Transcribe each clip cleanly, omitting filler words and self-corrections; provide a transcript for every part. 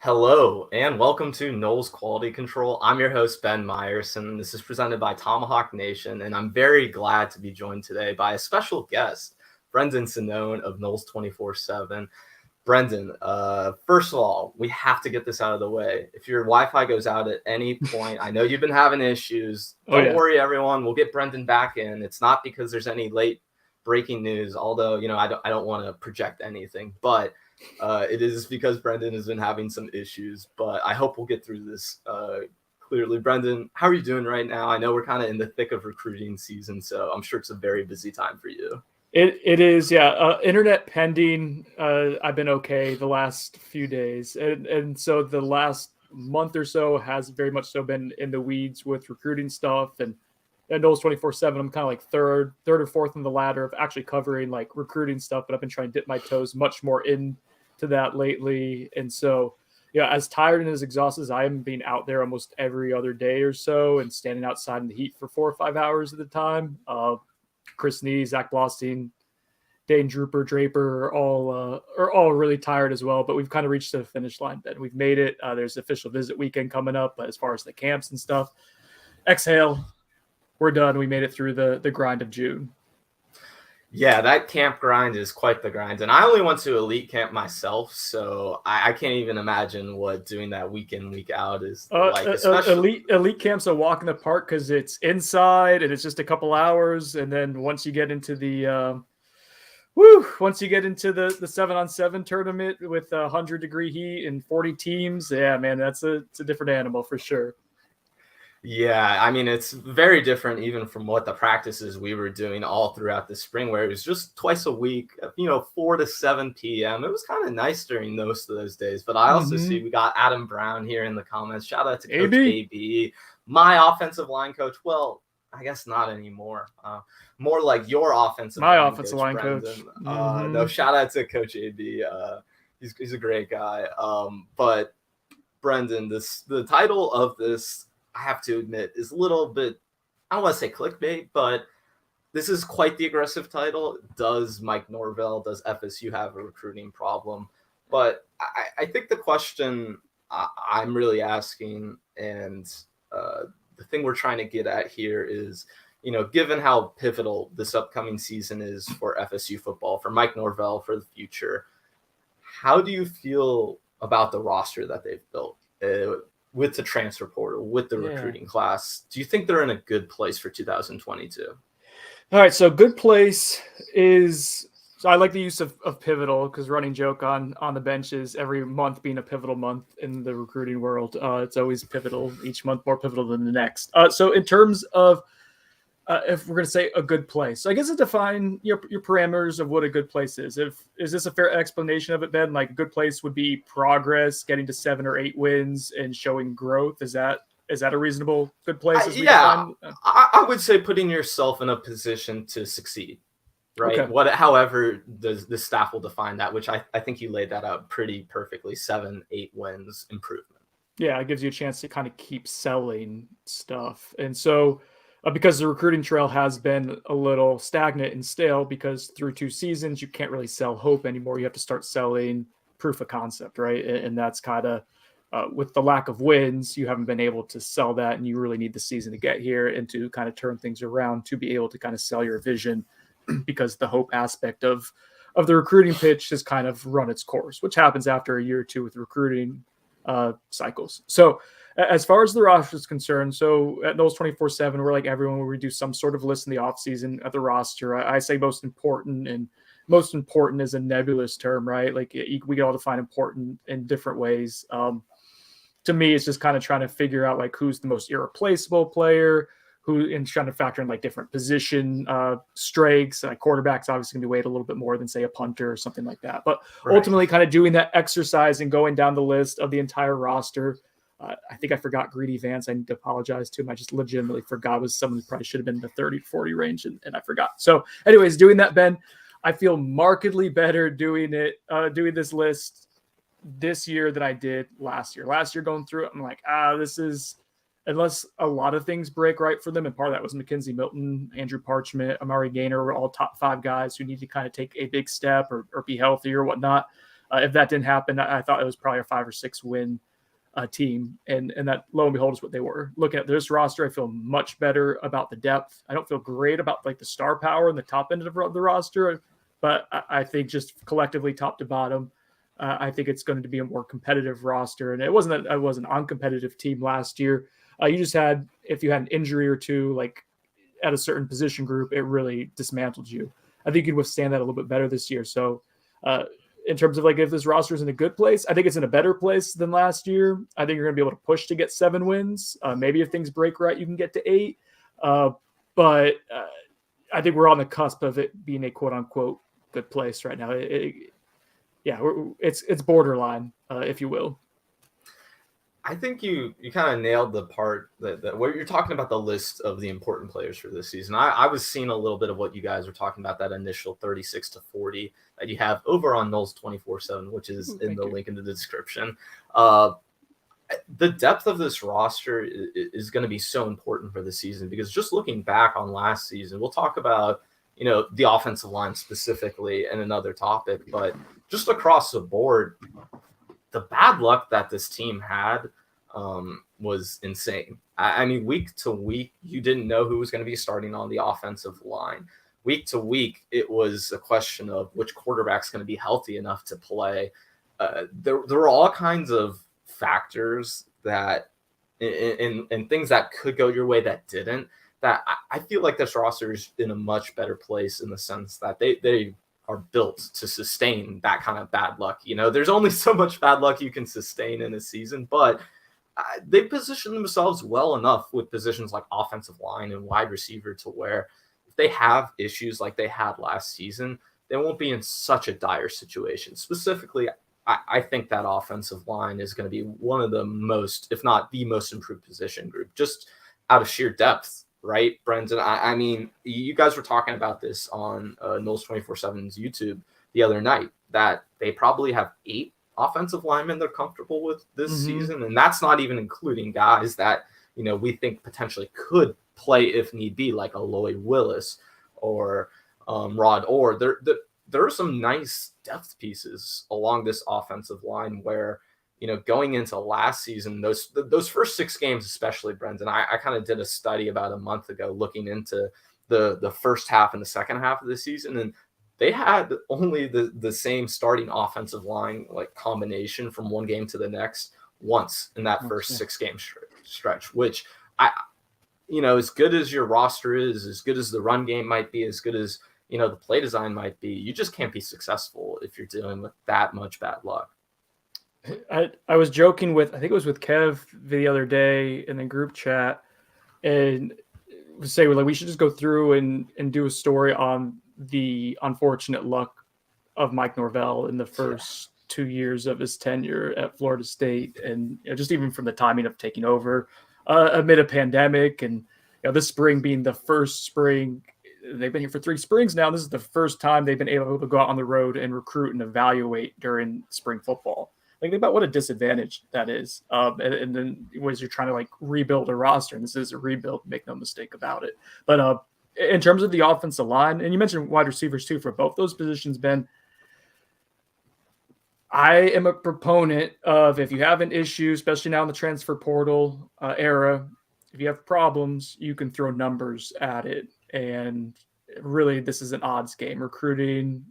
Hello and welcome to Noles Quality Control. I'm your host, Ben Meyerson. This is presented by Tomahawk Nation, and I'm very glad to be joined today by a special guest, Brendan Sonnone of Noles247. Brendan, first of all, we have to get this out of the way. If your Wi-Fi goes out at any point, I know you've been having issues. Don't worry, everyone. We'll get Brendan back in. It's not because there's any late breaking news, although, I don't want to project anything, but it is because Brendan has been having some issues, but I hope we'll get through this clearly. Brendan, how are you doing right now? I know we're kind of in the thick of recruiting season, so I'm sure it's a very busy time for you. It is, yeah. Internet pending. I've been okay the last few days, and so the last month or so has very much so been in the weeds with recruiting stuff and Noles247. I'm kind of like third or fourth on the ladder of actually covering like recruiting stuff, but I've been trying to dip my toes much more into that lately. And so, yeah, as tired and as exhausted as I am being out there almost every other day or so and standing outside in the heat for 4 or 5 hours at a time, Chris Nee, Zach Blostein, Dane Draper are all really tired as well. But we've kind of reached the finish line. Ben, we've made it. There's official visit weekend coming up, but as far as the camps and stuff, exhale. We're done. We made it through the grind of June. Yeah, that camp grind is quite the grind. And I only went to elite camp myself, so I can't even imagine what doing that week in, week out is like. Especially elite camp's a walk in the park because it's inside and it's just a couple hours. And then once you get into the 7-on-7 tournament with 100-degree heat and 40 teams, yeah, man, it's a different animal for sure. Yeah, I mean, it's very different even from what the practices we were doing all throughout the spring, where it was just twice a week, 4 to 7 p.m. It was kind of nice during most of those days. But I also see we got Adam Brown here in the comments. Shout out to Coach AB, my offensive line coach. Well, I guess not anymore. More like your offensive line coach. No, shout out to Coach AB. He's a great guy. But Brendan, the title of this, I have to admit, is a little bit, I don't want to say clickbait, but this is quite the aggressive title. Does Mike Norvell, does FSU have a recruiting problem? But I think the question I'm really asking, and the thing we're trying to get at here is, given how pivotal this upcoming season is for FSU football, for Mike Norvell, for the future, how do you feel about the roster that they've built? With the transfer portal, with the recruiting class, do you think they're in a good place for 2022? All right, so good place is, so I like the use of pivotal because running joke on the bench is every month being a pivotal month in the recruiting world. It's always pivotal, each month more pivotal than the next. So in terms of if we're going to say a good place, so I guess to define your parameters of what a good place is. Is this a fair explanation of it, Ben? Like a good place would be progress, getting to 7 or 8 wins and showing growth. Is that a reasonable good place? I would say putting yourself in a position to succeed, right? Okay. However, the staff will define that, which I think you laid that out pretty perfectly. 7, 8 wins, improvement. Yeah, it gives you a chance to kind of keep selling stuff, and so. Because the recruiting trail has been a little stagnant and stale because through 2 seasons, you can't really sell hope anymore. You have to start selling proof of concept, right? And that's kind of with the lack of wins, you haven't been able to sell that. And you really need the season to get here and to kind of turn things around to be able to kind of sell your vision because the hope aspect of the recruiting pitch has kind of run its course, which happens after a year or 2 with recruiting cycles. So as far as the roster is concerned, so at Noles247, we're like everyone where we do some sort of list in the offseason at the roster. I say most important, and most important is a nebulous term, right? Like we all define important in different ways. To me, it's just kind of trying to figure out like who's the most irreplaceable player, and trying to factor in like different position strengths. Quarterback's obviously going to be weighed a little bit more than say a punter or something like that. But ultimately kind of doing that exercise and going down the list of the entire roster. I think I forgot Greedy Vance. I need to apologize to him. I just legitimately forgot. It was someone who probably should have been in the 30-40 range, and I forgot. So anyways, doing that, Ben, I feel markedly better doing this list this year than I did last year. Last year going through it, I'm like, this is, unless a lot of things break right for them, and part of that was Mackenzie Milton, Andrew Parchment, Amari Gaynor were all top 5 guys who need to kind of take a big step or be healthy or whatnot. If that didn't happen, I thought it was probably a 5 or 6 win team, and that lo and behold is what they were. Looking at this roster, I feel much better about the depth. I don't feel great about like the star power in the top end of the roster, but I think just collectively top to bottom, I think it's going to be a more competitive roster. And it wasn't that I was an uncompetitive team last year. You just had, if you had an injury or two, like at a certain position group, it really dismantled you. I think you'd withstand that a little bit better this year. So, in terms of like if this roster is in a good place, I think it's in a better place than last year. I think you're going to be able to push to get 7 wins. Maybe if things break right, you can get to 8. But I think we're on the cusp of it being a quote unquote good place right now. It's borderline, if you will. I think you kind of nailed the part that where you're talking about the list of the important players for this season. I was seeing a little bit of what you guys were talking about, that initial 36 to 40 that you have over on Noles247, which is in the link in the description. The depth of this roster is going to be so important for the season, because just looking back on last season, we'll talk about, the offensive line specifically in another topic, but just across the board, the bad luck that this team had was insane. I mean, week to week, you didn't know who was going to be starting on the offensive line. Week to week, it was a question of which quarterback's going to be healthy enough to play. There were all kinds of factors that and things that could go your way that didn't. That I feel like this roster is in a much better place in the sense that they are built to sustain that kind of bad luck. There's only so much bad luck you can sustain in a season, but they position themselves well enough with positions like offensive line and wide receiver to where if they have issues like they had last season, they won't be in such a dire situation. Specifically, I think that offensive line is going to be one of the most, if not the most improved position group, just out of sheer depth. Right, Brendan? I mean, you guys were talking about this on Noles247's YouTube the other night, that they probably have 8 offensive linemen they're comfortable with this season. And that's not even including guys that, we think potentially could play if need be, like a Lloyd Willis or Rod Orr. There are some nice depth pieces along this offensive line where, going into last season, those first 6 games, especially, Brendan, I kind of did a study about a month ago looking into the first half and the second half of the season, and they had only the same starting offensive line like combination from one game to the next once in that first 6 game stretch, which as good as your roster is, as good as the run game might be, as good as the play design might be, you just can't be successful if you're dealing with that much bad luck. I was joking with, I think it was with Kev the other day in the group chat, and say we should just go through and do a story on the unfortunate luck of Mike Norvell in the first 2 years of his tenure at Florida State, and just even from the timing of taking over amid a pandemic, and this spring being the first spring. They've been here for 3 springs now. This is the first time they've been able to go out on the road and recruit and evaluate during spring football. Think about what a disadvantage that is. And then as you're trying to rebuild a roster, and this is a rebuild, make no mistake about it. But in terms of the offensive line, and you mentioned wide receivers too, for both those positions, Ben, I am a proponent of, if you have an issue, especially now in the transfer portal era, if you have problems, you can throw numbers at it. And really, this is an odds game. Recruiting,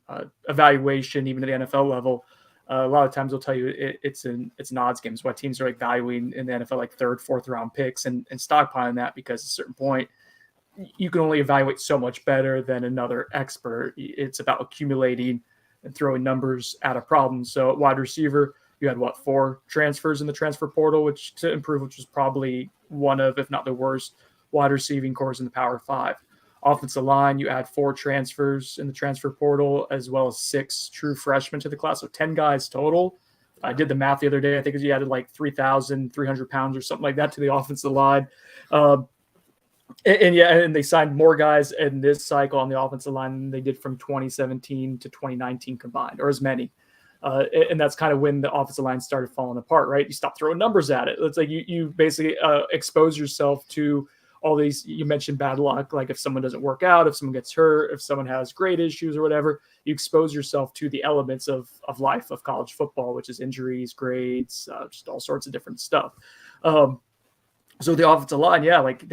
evaluation, even at the NFL level, a lot of times they'll tell you it's an odds game. It's why teams are valuing in the NFL 3rd, 4th round picks and stockpiling that, because at a certain point you can only evaluate so much better than another expert. It's about accumulating and throwing numbers at a problem. So at wide receiver, you had 4 transfers in the transfer portal, which was probably one of, if not the worst, wide receiving cores in the Power 5. Offensive line, you add 4 transfers in the transfer portal, as well as 6 true freshmen to the class. So 10 guys total. I did the math the other day. I think you added 3,300 pounds or something like that to the offensive line. And they signed more guys in this cycle on the offensive line than they did from 2017 to 2019 combined, or as many. And that's kind of when the offensive line started falling apart, right? You stop throwing numbers at it. It's like you basically expose yourself to all these, you mentioned bad luck, like if someone doesn't work out, if someone gets hurt, if someone has grade issues or whatever, you expose yourself to the elements of life of college football, which is injuries, grades, just all sorts of different stuff. So the offensive line, yeah, like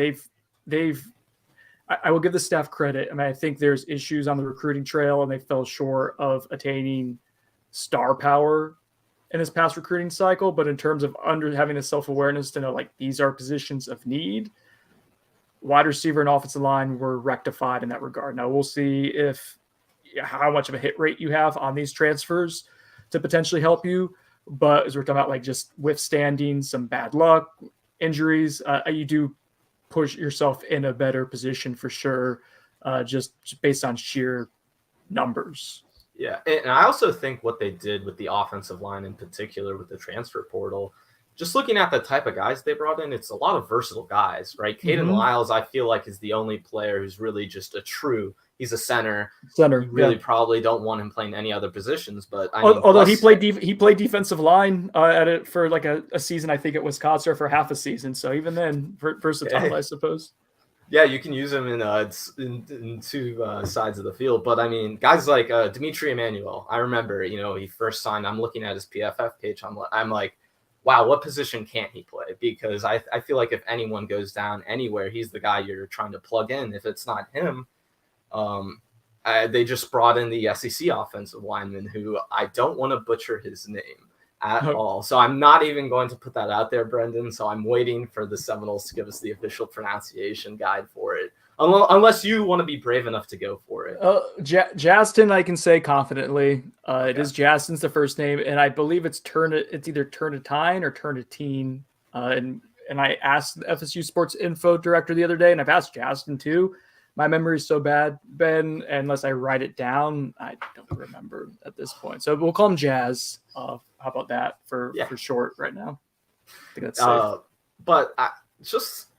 I will give the staff credit. I mean, I think there's issues on the recruiting trail, and they fell short of attaining star power in this past recruiting cycle. But in terms of having the self-awareness to know, like, these are positions of need, wide receiver and offensive line were rectified in that regard. Now we'll see how much of a hit rate you have on these transfers to potentially help you. But as we're talking about, like, just withstanding some bad luck, injuries, you do push yourself in a better position for sure, just based on sheer numbers. Yeah, and I also think what they did with the offensive line in particular with the transfer portal, just looking at the type of guys they brought in, it's a lot of versatile guys, right? Kaden Lyles, I feel like, is the only player who's really just he's a center. You really probably don't want him playing any other positions, but I mean, although he played defensive line at it for like a season, I think at Wisconsin, for half a season. So even then, versatile, I suppose. Yeah, you can use him in two sides of the field. But I mean, guys like Dimitri Emmanuel, I remember, he first signed. I'm looking at his PFF page. I'm like, wow, what position can't he play? Because I feel like if anyone goes down anywhere, he's the guy you're trying to plug in. If it's not him, they just brought in the SEC offensive lineman, who I don't want to butcher his name at all. So I'm not even going to put that out there, Brendan. So I'm waiting for the Seminoles to give us the official pronunciation guide for it. Unless you want to be brave enough to go for it. Jastin, I can say confidently. It is Jastin's the first name, and I believe it's either Turnitine or Turnitine. And I asked the FSU Sports Info director the other day, and I've asked Jastin too. My memory is so bad, Ben, unless I write it down, I don't remember at this point. So we'll call him Jazz. How about that for short right now? I think that's safe. But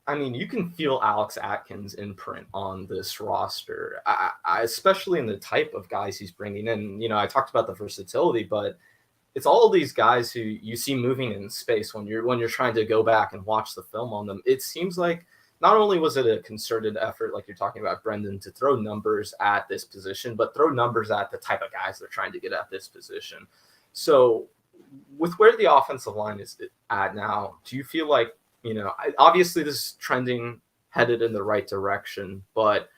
you can feel Alex Atkins' imprint on this roster, especially in the type of guys he's bringing in. I talked about the versatility, but it's all of these guys who you see moving in space when you're trying to go back and watch the film on them. It seems like not only was it a concerted effort, like you're talking about, Brendan, to throw numbers at this position, but throw numbers at the type of guys they're trying to get at this position. So with where the offensive line is at now, do you feel like, obviously this is trending, headed in the right direction, but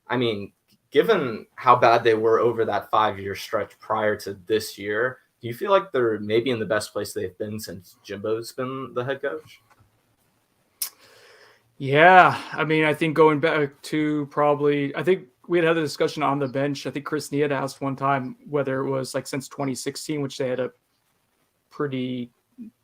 I mean, given how bad they were over that 5-year stretch prior to this year, do you feel like they're maybe in the best place they've been since Jimbo's been the head coach? Yeah, I mean, I think going back to I think we had a discussion on the bench. I think Chris Nia had asked one time whether it was like since 2016, which they had a pretty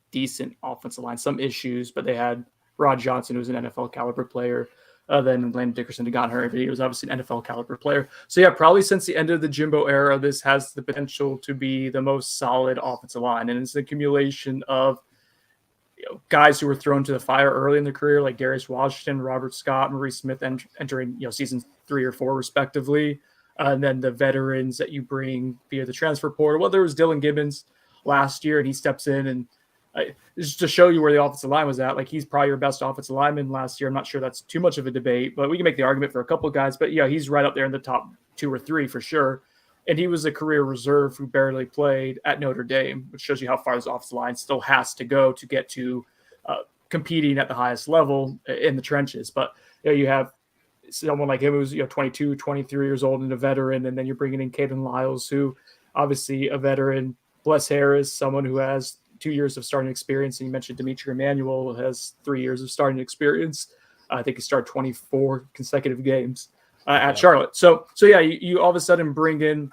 decent offensive line, some issues, but they had Rod Johnson, who was an NFL caliber player. Then Landon Dickerson had gotten hurt, but he was obviously an NFL caliber player. So yeah, probably since the end of the Jimbo era, this has the potential to be the most solid offensive line. And it's the accumulation of guys who were thrown to the fire early in their career, like Darius Washington, Robert Scott, Maurice Smith, entering seasons 3 or 4 respectively, and then the veterans that you bring via the transfer portal. Well, there was Dylan Gibbons last year, and he steps in, and just to show you where the offensive line was at. Like, he's probably your best offensive lineman last year. I'm not sure that's too much of a debate, but we can make the argument for a couple of guys. But yeah, he's right up there in the top 2 or 3 for sure. And he was a career reserve who barely played at Notre Dame, which shows you how far this offensive line still has to go to get to competing at the highest level in the trenches. But you have someone like him who's 22, 23 years old and a veteran, and then you're bringing in Kaden Lyles, who obviously a veteran. Bless Harris, someone who has 2 years of starting experience, and you mentioned Dimitri Emmanuel has 3 years of starting experience. I think he started 24 consecutive games at Charlotte. So yeah, you all of a sudden bring in,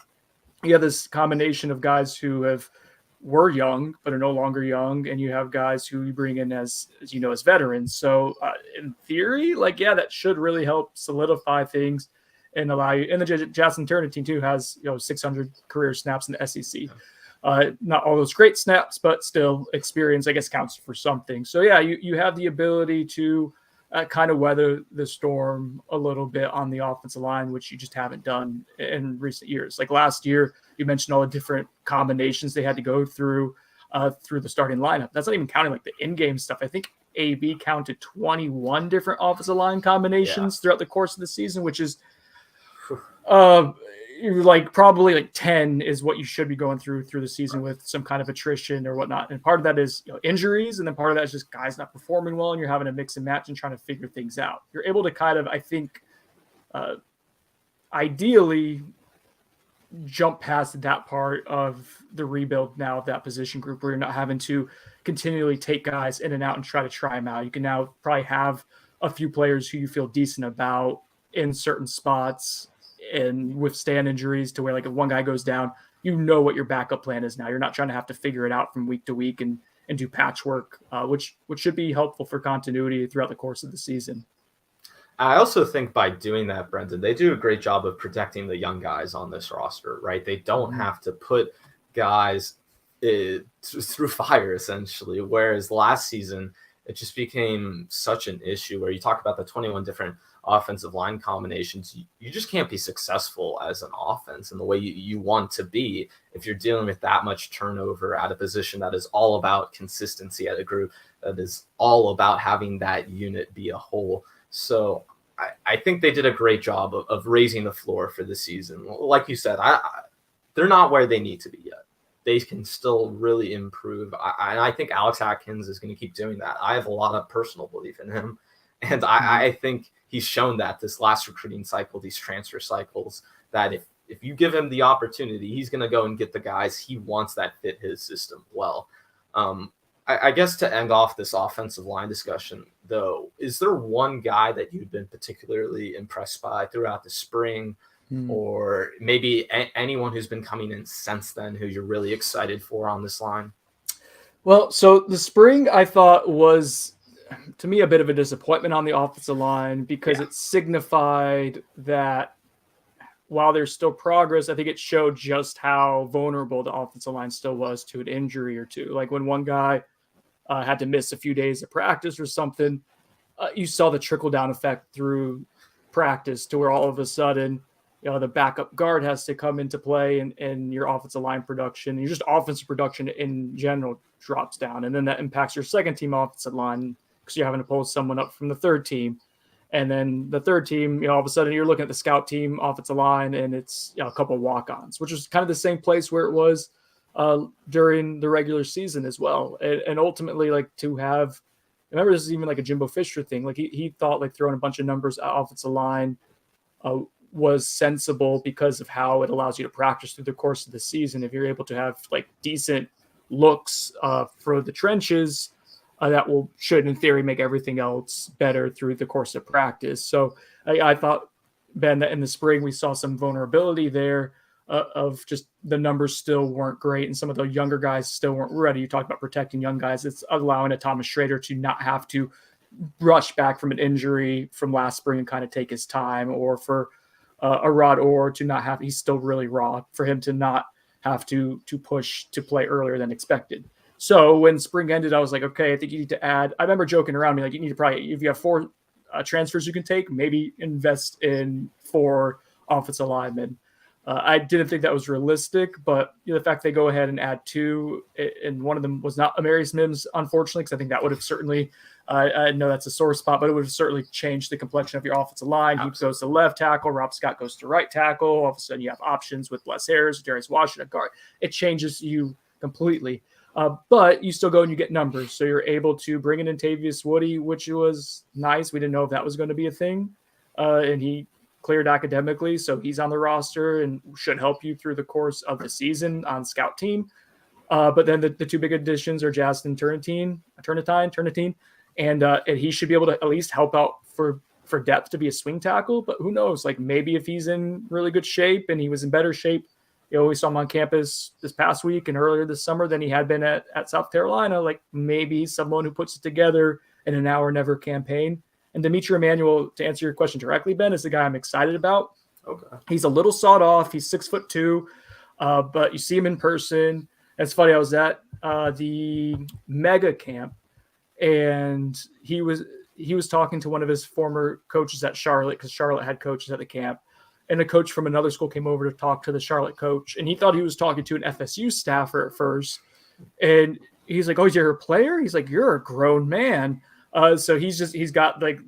this combination of guys who were young but are no longer young, and you have guys who you bring in as veterans. So in theory, that should really help solidify things and allow you. And the Jastin Turnitine too has 600 career snaps in the SEC. Not all those great snaps, but still experience, I guess, counts for something. So yeah, you have the ability to kind of weather the storm a little bit on the offensive line, which you just haven't done in recent years. Like last year, you mentioned all the different combinations they had to go through the starting lineup. That's not even counting like the in-game stuff. I think AB counted 21 different offensive line combinations throughout the course of the season, which is probably like 10 is what you should be going through the season with some kind of attrition or whatnot. And part of that is injuries, and then part of that is just guys not performing well, and you're having to mix and match and trying to figure things out. You're able to kind of, I think, ideally jump past that part of the rebuild now of that position group, where you're not having to continually take guys in and out and try them out. You can now probably have a few players who you feel decent about in certain spots and withstand injuries, to where like if one guy goes down, you know what your backup plan is now. You're not trying to have to figure it out from week to week and do patchwork, which should be helpful for continuity throughout the course of the season. I also think by doing that, Brendan, they do a great job of protecting the young guys on this roster, right? They don't have to put guys through fire, essentially, whereas last season, it just became such an issue where you talk about the 21 different offensive line combinations. You just can't be successful as an offense in the way you want to be if you're dealing with that much turnover at a position that is all about consistency, at a group that is all about having that unit be a whole. So I think they did a great job of raising the floor for the season. Like you said, they're not where they need to be yet. They can still really improve. I think Alex Atkins is going to keep doing that. I have a lot of personal belief in him. And I think he's shown that this last recruiting cycle, these transfer cycles, that if you give him the opportunity, he's going to go and get the guys he wants that fit his system well. I guess to end off this offensive line discussion, though, is there one guy that you've been particularly impressed by throughout the spring, or maybe anyone who's been coming in since then who you're really excited for on this line? Well, so the spring I thought was, to me, a bit of a disappointment on the offensive line, because it signified that while there's still progress, I think it showed just how vulnerable the offensive line still was to an injury or two. Like when one guy had to miss a few days of practice or something, you saw the trickle-down effect through practice, to where all of a sudden, the backup guard has to come into play, and your offensive line production, your just offensive production in general drops down. And then that impacts your second team offensive line, because you're having to pull someone up from the third team. And then the third team, all of a sudden you're looking at the scout team offensive line, and it's a couple of walk-ons, which is kind of the same place where it was during the regular season as well. And ultimately, like, to have, remember, this is even like a Jimbo Fisher thing. Like he thought like throwing a bunch of numbers at offensive line was sensible, because of how it allows you to practice through the course of the season. If you're able to have like decent looks for the trenches, that should in theory make everything else better through the course of practice. So I thought, Ben, that in the spring we saw some vulnerability there of just the numbers still weren't great, and some of the younger guys still weren't ready. You talk about protecting young guys. It's allowing a Thomas Schrader to not have to rush back from an injury from last spring and kind of take his time, or for a Rod Orr to not have, he's still really raw, for him to not have to push to play earlier than expected. So when spring ended, I was like, okay, I think you need to add, I remember joking around, me like, you need to probably, if you have 4 transfers you can take, maybe invest in 4 offensive linemen. I didn't think that was realistic, but the fact they go ahead and add 2, and one of them was not Amarius Mims, unfortunately, because I think that would have certainly, I know that's a sore spot, but it would have certainly changed the complexion of your offensive line. He goes to left tackle, Rob Scott goes to right tackle. All of a sudden you have options with Les Harris, Darius Washington, guard. It changes you completely. But you still go and you get numbers. So you're able to bring in Tavius Woody, which was nice. We didn't know if that was going to be a thing. And he cleared academically, so he's on the roster and should help you through the course of the season on scout team. But then the 2 big additions are Justin Turnitin, and he should be able to at least help out for depth to be a swing tackle. But who knows? Like, maybe if he's in really good shape, and he was in better shape, we saw him on campus this past week and earlier this summer than he had been at South Carolina. Like, maybe he's someone who puts it together in an hour never campaign. And Dimitri Emmanuel, to answer your question directly, Ben, is the guy I'm excited about. Okay. He's a little sawed off. He's 6'2", but you see him in person. It's funny. I was at the mega camp, and he was talking to one of his former coaches at Charlotte, because Charlotte had coaches at the camp. And a coach from another school came over to talk to the Charlotte coach, and he thought he was talking to an FSU staffer at first. And he's like, "Oh, you're a player?" He's like, "You're a grown man." So he's got like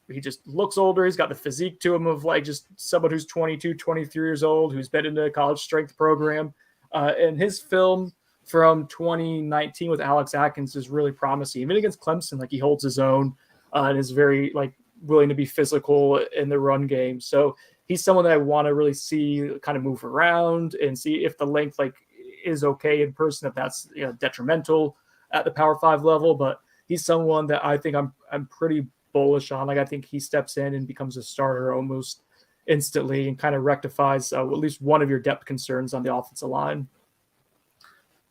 he just looks older. He's got the physique to him of like just someone who's 22, 23 years old, who's been in a college strength program. And his film from 2019 with Alex Atkins is really promising. Even against Clemson, like he holds his own and is very like willing to be physical in the run game. So he's someone that I want to really see kind of move around and see if the length like is okay in person, if that's detrimental at the Power 5 level. But he's someone that I think I'm pretty bullish on. Like I think he steps in and becomes a starter almost instantly and kind of rectifies at least one of your depth concerns on the offensive line.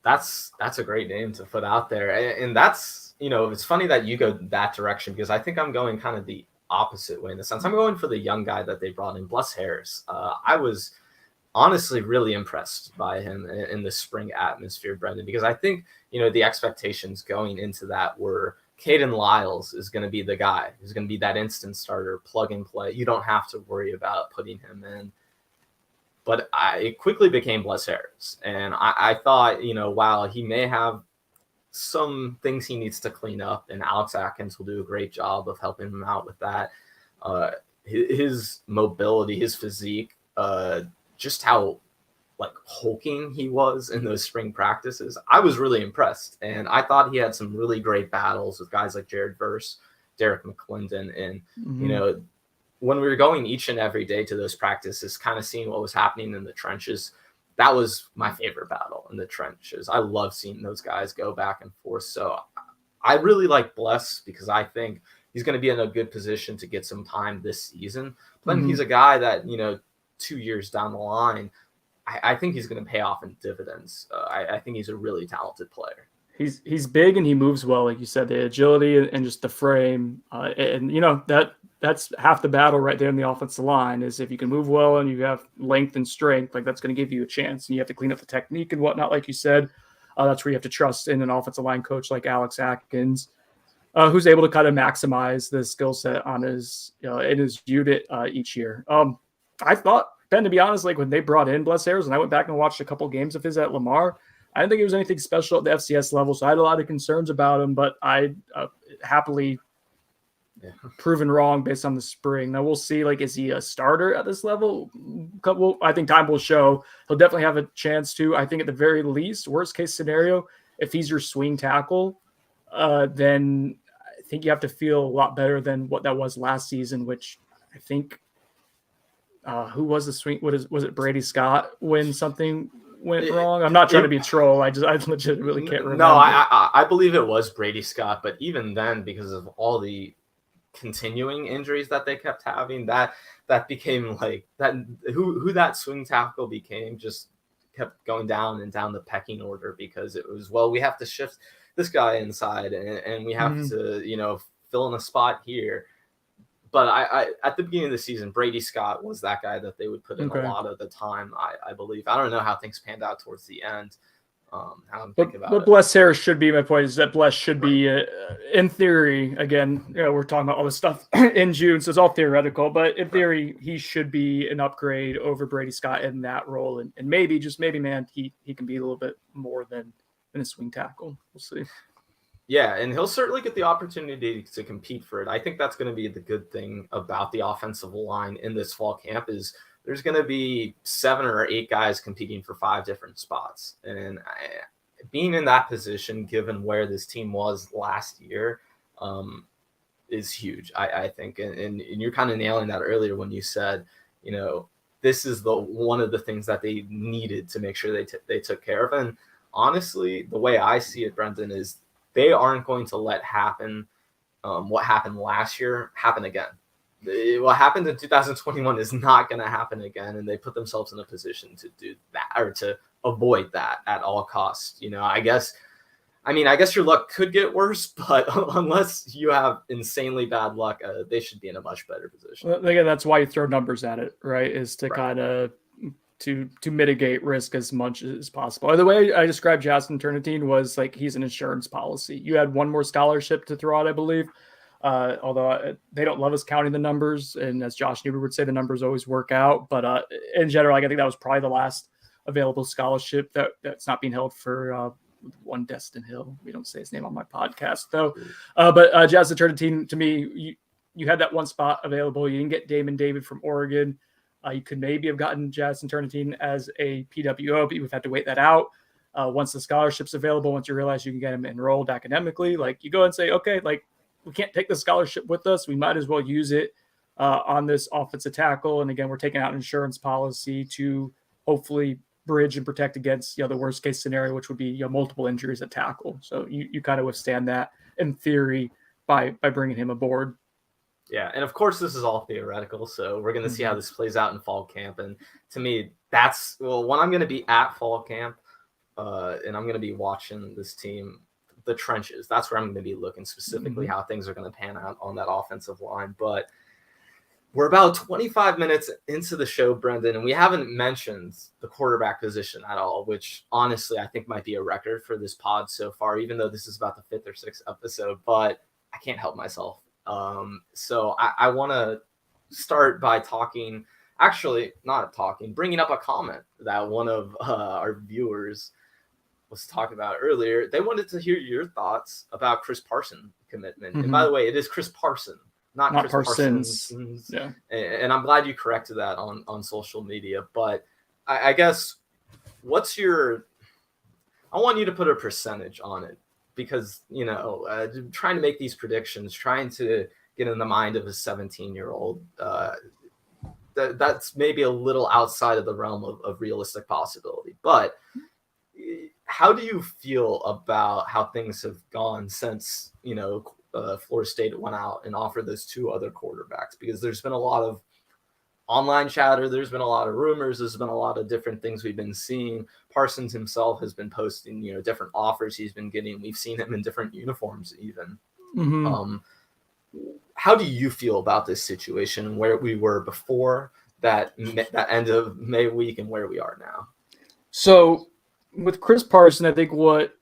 That's a great name to put out there. And that's, it's funny that you go that direction because I think I'm going kind of the opposite way in the sense I'm going for the young guy that they brought in, Bless Harris. I was honestly really impressed by him in the spring atmosphere, Brendan, because I think, the expectations going into that were Kaden Lyles is going to be the guy who's going to be that instant starter, plug and play. You don't have to worry about putting him in. But it quickly became Bless Harris. And I thought, while he may have some things he needs to clean up, and Alex Atkins will do a great job of helping him out with that. His mobility, his physique, just how like hulking he was in those spring practices, I was really impressed. And I thought he had some really great battles with guys like Jared Verse, Derek McClendon, and when we were going each and every day to those practices, kind of seeing what was happening in the trenches, that was my favorite battle in the trenches. I love seeing those guys go back and forth. So I really like Bless because I think he's going to be in a good position to get some time this season. But he's a guy that, 2 years down the line, I think he's going to pay off in dividends. I think he's a really talented player. He's big and he moves well, like you said, the agility and just the frame. That's half the battle right there in the offensive line is if you can move well and you have length and strength, like that's going to give you a chance. And you have to clean up the technique and whatnot, like you said. That's where you have to trust in an offensive line coach like Alex Atkins, who's able to kind of maximize the skill set on his in his unit each year. I thought, Ben, to be honest, like when they brought in Bless Harris, and I went back and watched a couple games of his at Lamar, I didn't think it was anything special at the FCS level, so I had a lot of concerns about him, but I happily proven wrong based on the spring. Now we'll see, like, is he a starter at this level? Well, I think time will show. He'll definitely have a chance to. I think at the very least, worst case scenario, if he's your swing tackle, then I think you have to feel a lot better than what that was last season, which I think who was the swing? Was it Brady Scott when something went wrong? I'm not trying to be a troll. I legitimately can't remember. No, I believe it was Brady Scott, but even then, because of all the continuing injuries that they kept having, that became like that. Who that swing tackle became just kept going down and down the pecking order because it was, well, we have to shift this guy inside and we have to fill in a spot here. But I at the beginning of the season, Brady Scott was that guy that they would put in a lot of the time, I believe. I don't know how things panned out towards the end. But Bless Harris should be, my point is that Bless should be, in theory, again, we're talking about all this stuff in June, so it's all theoretical, but in theory, he should be an upgrade over Brady Scott in that role. And maybe, just maybe, man, he can be a little bit more than a swing tackle. We'll see. Yeah, and he'll certainly get the opportunity to compete for it. I think that's going to be the good thing about the offensive line in this fall camp is there's going to be 7 or 8 guys competing for 5 different spots. And being in that position, given where this team was last year, is huge, I think. And you're kind of nailing that earlier when you said, this is one of the things that they needed to make sure they took care of. And honestly, the way I see it, Brendan, is they aren't going to let what happened last year happen again. What happened in 2021 is not going to happen again, and they put themselves in a position to do that or to avoid that at all costs. I guess your luck could get worse, but unless you have insanely bad luck, they should be in a much better position. Well, again, that's why you throw numbers at it, right? Is to kind of to mitigate risk as much as possible. The way I described Justin Turnitine was like he's an insurance policy. You had one more scholarship to throw out, I believe. Although they don't love us counting the numbers, and as Josh Newber would say, the numbers always work out. But in general, I think that was probably the last available scholarship that's not being held for one Destin Hill. We don't say his name on my podcast though. But Jazz Eternity, to me, you had that one spot available. You didn't get Damon David from Oregon. You could maybe have gotten Jazz Eternity as a PWO, but you've had to wait that out. Once the scholarship's available, once you realize you can get him enrolled academically, like you go and say, okay, like we can't take the scholarship with us. We might as well use it on this offensive tackle. And again, we're taking out an insurance policy to hopefully bridge and protect against the worst case scenario, which would be multiple injuries at tackle. So you kind of withstand that in theory by bringing him aboard. Yeah, and of course this is all theoretical, so we're going to see how this plays out in fall camp. And to me, that's when I'm going to be at fall camp, and I'm going to be watching this team, the trenches. That's where I'm going to be looking specifically how things are going to pan out on that offensive line. But we're about 25 minutes into the show, Brendan, and we haven't mentioned the quarterback position at all, which honestly I think might be a record for this pod so far, even though this is about the 5th or 6th episode. But I can't help myself. So I want to start by bringing up a comment that one of our viewers was talking about earlier. They wanted to hear your thoughts about Chris Parson commitment. And by the way, it is Chris Parson, not Chris Parsons. Yeah. And I'm glad you corrected that on social media. But I guess I want you to put a percentage on it. Because, trying to make these predictions, trying to get in the mind of a 17-year-old, that's maybe a little outside of the realm of realistic possibility. But how do you feel about how things have gone since, Florida State went out and offered those 2 other quarterbacks? Because there's been a lot of online chatter. There's been a lot of rumors. There's been a lot of different things we've been seeing. Parsons himself has been posting, different offers he's been getting. We've seen him in different uniforms even. How do you feel about this situation and where we were before that end of May week and where we are now? So with Chris Parson, I think what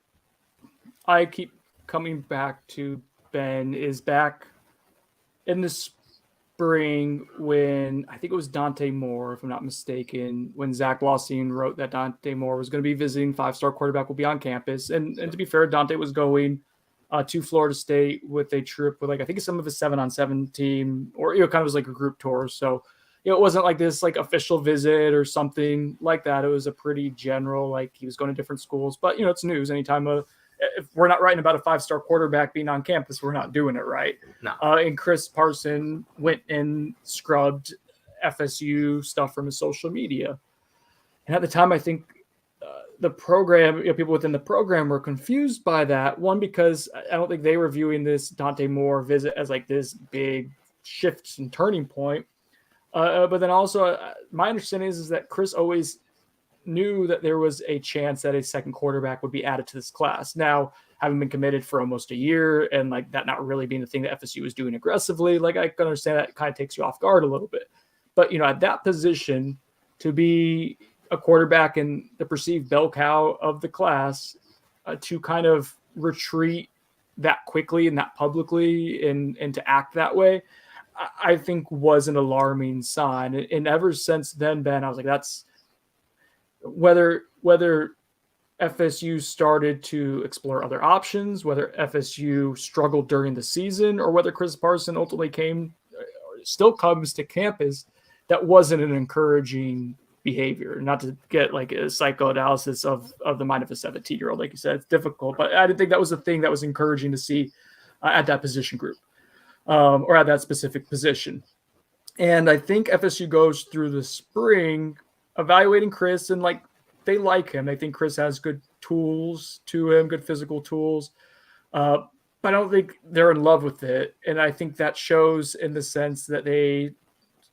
I keep coming back to, Ben, is back in the spring when I think it was Dante Moore, if I'm not mistaken, when Zach Lossine wrote that Dante Moore was going to be visiting, 5-star quarterback will be on campus. And to be fair, Dante was going to Florida State with a trip with I think some of his 7-on-7 team, or kind of was like a group tour. So it wasn't like this official visit or something like that. It was a pretty general, he was going to different schools, but it's news. Anytime if we're not writing about a 5-star quarterback being on campus, we're not doing it right. No. And Chris Parson went and scrubbed FSU stuff from his social media. And at the time, I think the program, people within the program were confused by that. One, because I don't think they were viewing this Dante Moore visit as this big shift and turning point. But then also, my understanding is that Chris always knew that there was a chance that a second quarterback would be added to this class. Now, having been committed for almost a year and that not really being the thing that FSU was doing aggressively, I can understand that it kind of takes you off guard a little bit. But, at that position, to be a quarterback in the perceived bell cow of the class, to kind of retreat that quickly and that publicly and to act that way, I think was an alarming sign. And ever since then, Ben, I was like, that's whether FSU started to explore other options, whether FSU struggled during the season, or whether Chris Parson ultimately still comes to campus, that wasn't an encouraging behavior. Not to get a psychoanalysis of the mind of a 17-year-old, like you said, it's difficult, but I didn't think that was a thing that was encouraging to see at that position group. Or at that specific position. And I think FSU goes through the spring evaluating Chris, and they like him. They think Chris has good tools to him, good physical tools. But I don't think they're in love with it. And I think that shows in the sense that they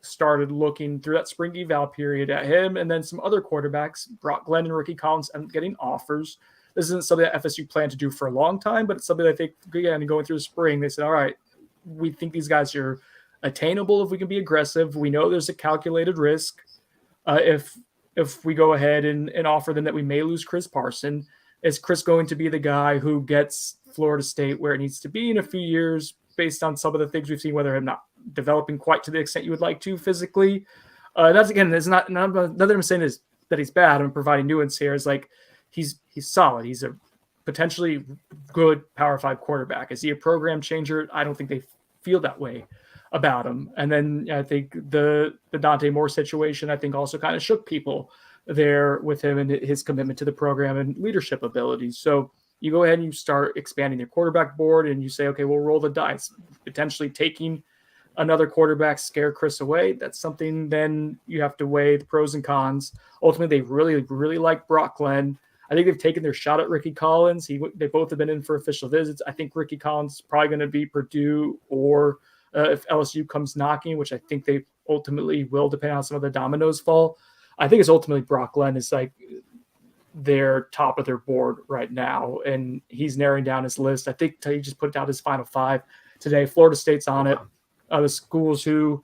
started looking through that spring eval period at him, and then some other quarterbacks, Brock Glenn and Rickie Collins, and getting offers. This isn't something that FSU planned to do for a long time, but it's something I think, again, going through the spring, they said, all right, we think these guys are attainable if we can be aggressive. We know there's a calculated risk if we go ahead and offer them that we may lose Chris Parson. Is Chris going to be the guy who gets Florida State where it needs to be in a few years based on some of the things we've seen, whether him not developing quite to the extent you would like to physically? That's, again, it's not nothing I'm saying is that he's bad. I'm providing nuance here. Is he's solid. He's a potentially good Power 5 quarterback. Is he a program changer? I don't think they feel that way about him. And then I think the Dante Moore situation, I think, also kind of shook people there with him and his commitment to the program and leadership abilities. So you go ahead and you start expanding your quarterback board and you say, okay, we'll roll the dice, potentially taking another quarterback, scare Chris away. That's something then you have to weigh the pros and cons. Ultimately, they really, really like Brock Glenn. I think they've taken their shot at Rickie Collins. They both have been in for official visits. I think Rickie Collins is probably going to be Purdue or if LSU comes knocking, which I think they ultimately will, depending on some of the dominoes fall. I think it's ultimately Brock Glenn is like their top of their board right now, and he's narrowing down his list. I think he just put out his final 5 today. Florida State's on it. The schools who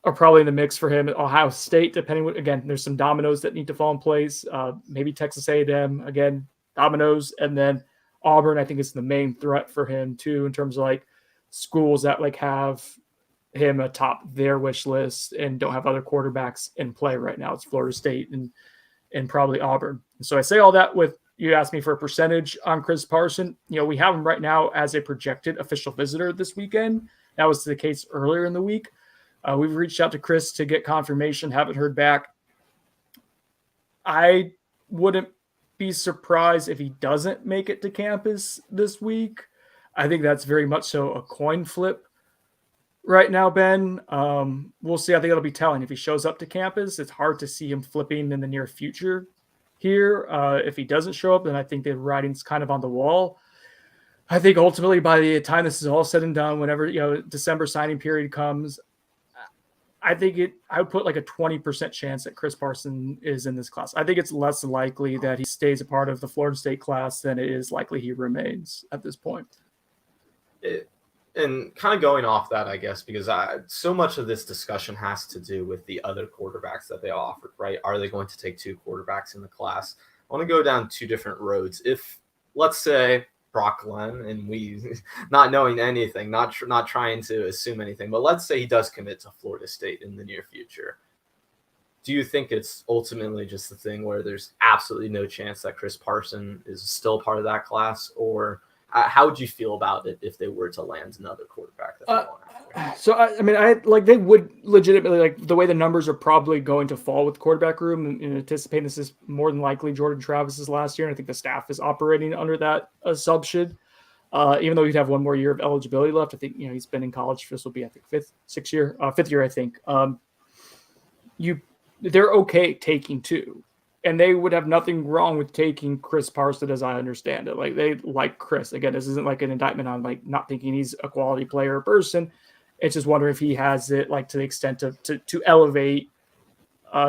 are probably in the mix for him, Ohio State, depending what, again, there's some dominoes that need to fall in place. Maybe Texas A&M, again, dominoes. And then Auburn, I think, is the main threat for him too, in terms of like schools that like have him atop their wish list and don't have other quarterbacks in play right now. It's Florida State and probably Auburn. So I say all that with, you asked me for a percentage on Chris Parson. We have him right now as a projected official visitor this weekend. That was the case earlier in the week. We've reached out to Chris to get confirmation, haven't heard back. I wouldn't be surprised if he doesn't make it to campus this week. I think that's very much so a coin flip right now, Ben. We'll see. I think it'll be telling. If he shows up to campus, it's hard to see him flipping in the near future here. If he doesn't show up, then I think the writing's kind of on the wall. I think ultimately by the time this is all said and done, whenever December signing period comes, I would put like a 20% chance that Chris Parson is in this class. I think it's less likely that he stays a part of the Florida State class than it is likely he remains at this point. And kind of going off that, I guess, because so much of this discussion has to do with the other quarterbacks that they offered, right? Are they going to take 2 quarterbacks in the class? I want to go down 2 different roads. If, let's say, Brock Glenn, and we not knowing anything, not trying to assume anything, but let's say he does commit to Florida State in the near future. Do you think it's ultimately just the thing where there's absolutely no chance that Chris Parson is still part of that class, or how would you feel about it if they were to land another quarterback that they want after? So I they would legitimately, like, the way the numbers are probably going to fall with quarterback room, and anticipating this is more than likely Jordan Travis's last year, and I think the staff is operating under that assumption. Even though he'd have one more year of eligibility left, I think he's been in college. This will be, I think, fifth year, I think. They're okay taking 2. And they would have nothing wrong with taking Chris Parson, as I understand it. Like, they like Chris. Again, this isn't like an indictment on like not thinking he's a quality player or person. It's just wondering if he has it like to the extent of to elevate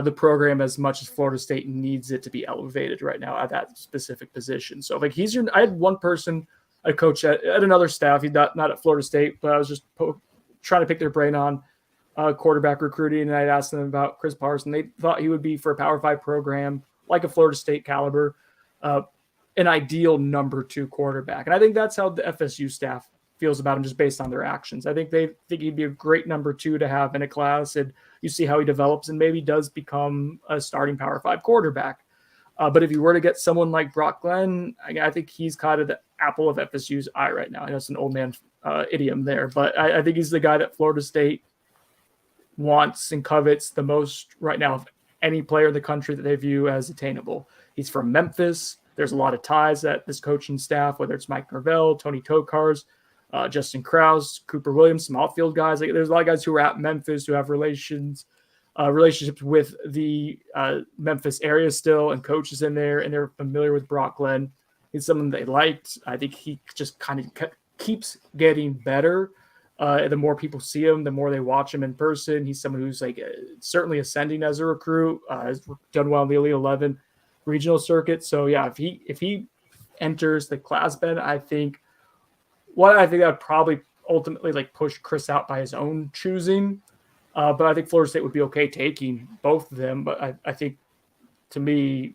the program as much as Florida State needs it to be elevated right now at that specific position. So like I had one person I coach at another staff. He's not at Florida State, but I was just trying to pick their brain on quarterback recruiting, and I'd asked them about Chris Parson. They thought he would be, for a Power 5 program like a Florida State caliber, an ideal number 2 quarterback. And I think that's how the FSU staff feels about him, just based on their actions. I think they think he'd be a great number 2 to have in a class, and you see how he develops and maybe does become a starting Power 5 quarterback. But if you were to get someone like Brock Glenn, I think he's kind of the apple of FSU's eye right now. I know it's an old man idiom there, but I think he's the guy that Florida State wants and covets the most right now of any player in the country that they view as attainable. He's from Memphis. There's a lot of ties at this coaching staff, whether it's Mike Norvell, Tony Tokars, Justin Krause, Cooper Williams, some outfield guys. Like, there's a lot of guys who are at Memphis who have relationships with the Memphis area still, and coaches in there, and they're familiar with Brock Glenn. He's someone they liked. I think he just kind of keeps getting better. The more people see him, the more they watch him in person. He's someone who's like certainly ascending as a recruit. Has done well in the Elite 11 regional circuit. So yeah, if he enters the class, Ben, I think that would probably ultimately like push Chris out by his own choosing. But I think Florida State would be okay taking both of them. But I think, to me,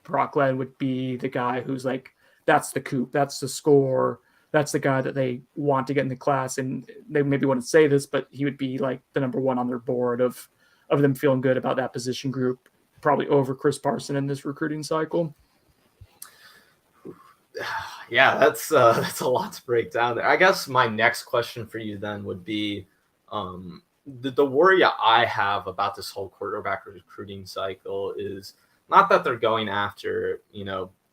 Brock Glenn would be the guy who's like, that's the coup, that's the score. That's the guy that they want to get in the class, and they maybe wouldn't say this, but he would be like the number 1 on their board of them feeling good about that position group, probably over Chris Parson in this recruiting cycle. Yeah, that's a lot to break down there. I guess my next question for you then would be, the worry I have about this whole quarterback recruiting cycle is not that they're going after,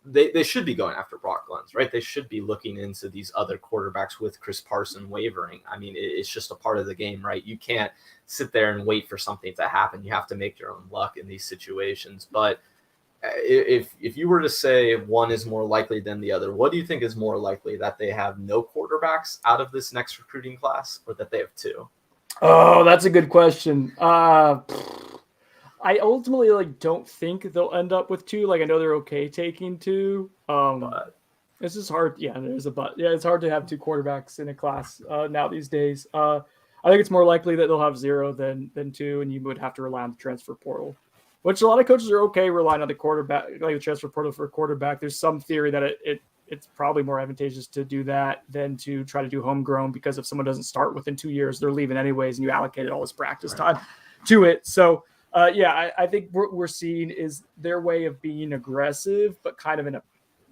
they should be going after Brock Glenns, right? They should be looking into these other quarterbacks with Chris Parson wavering. I mean, it's just a part of the game, right? You can't sit there and wait for something to happen. You have to make your own luck in these situations. But if you were to say one is more likely than the other, what do you think is more likely, that they have no quarterbacks out of this next recruiting class, or that they have two? Oh, that's a good question. I ultimately don't think they'll end up with two. I know they're okay taking two. But This is hard. Yeah, there's a but. Yeah, it's hard to have two quarterbacks in a class now these days. I think it's more likely that they'll have zero than two, and you would have to rely on the transfer portal, which a lot of coaches are okay relying on the quarterback, like the transfer portal for a quarterback. There's some theory that it's probably more advantageous to do that than to try to do homegrown, because if someone doesn't start within 2 years, they're leaving anyways, and you allocated all this practice time to it. So, I think what we're seeing is their way of being aggressive, but kind of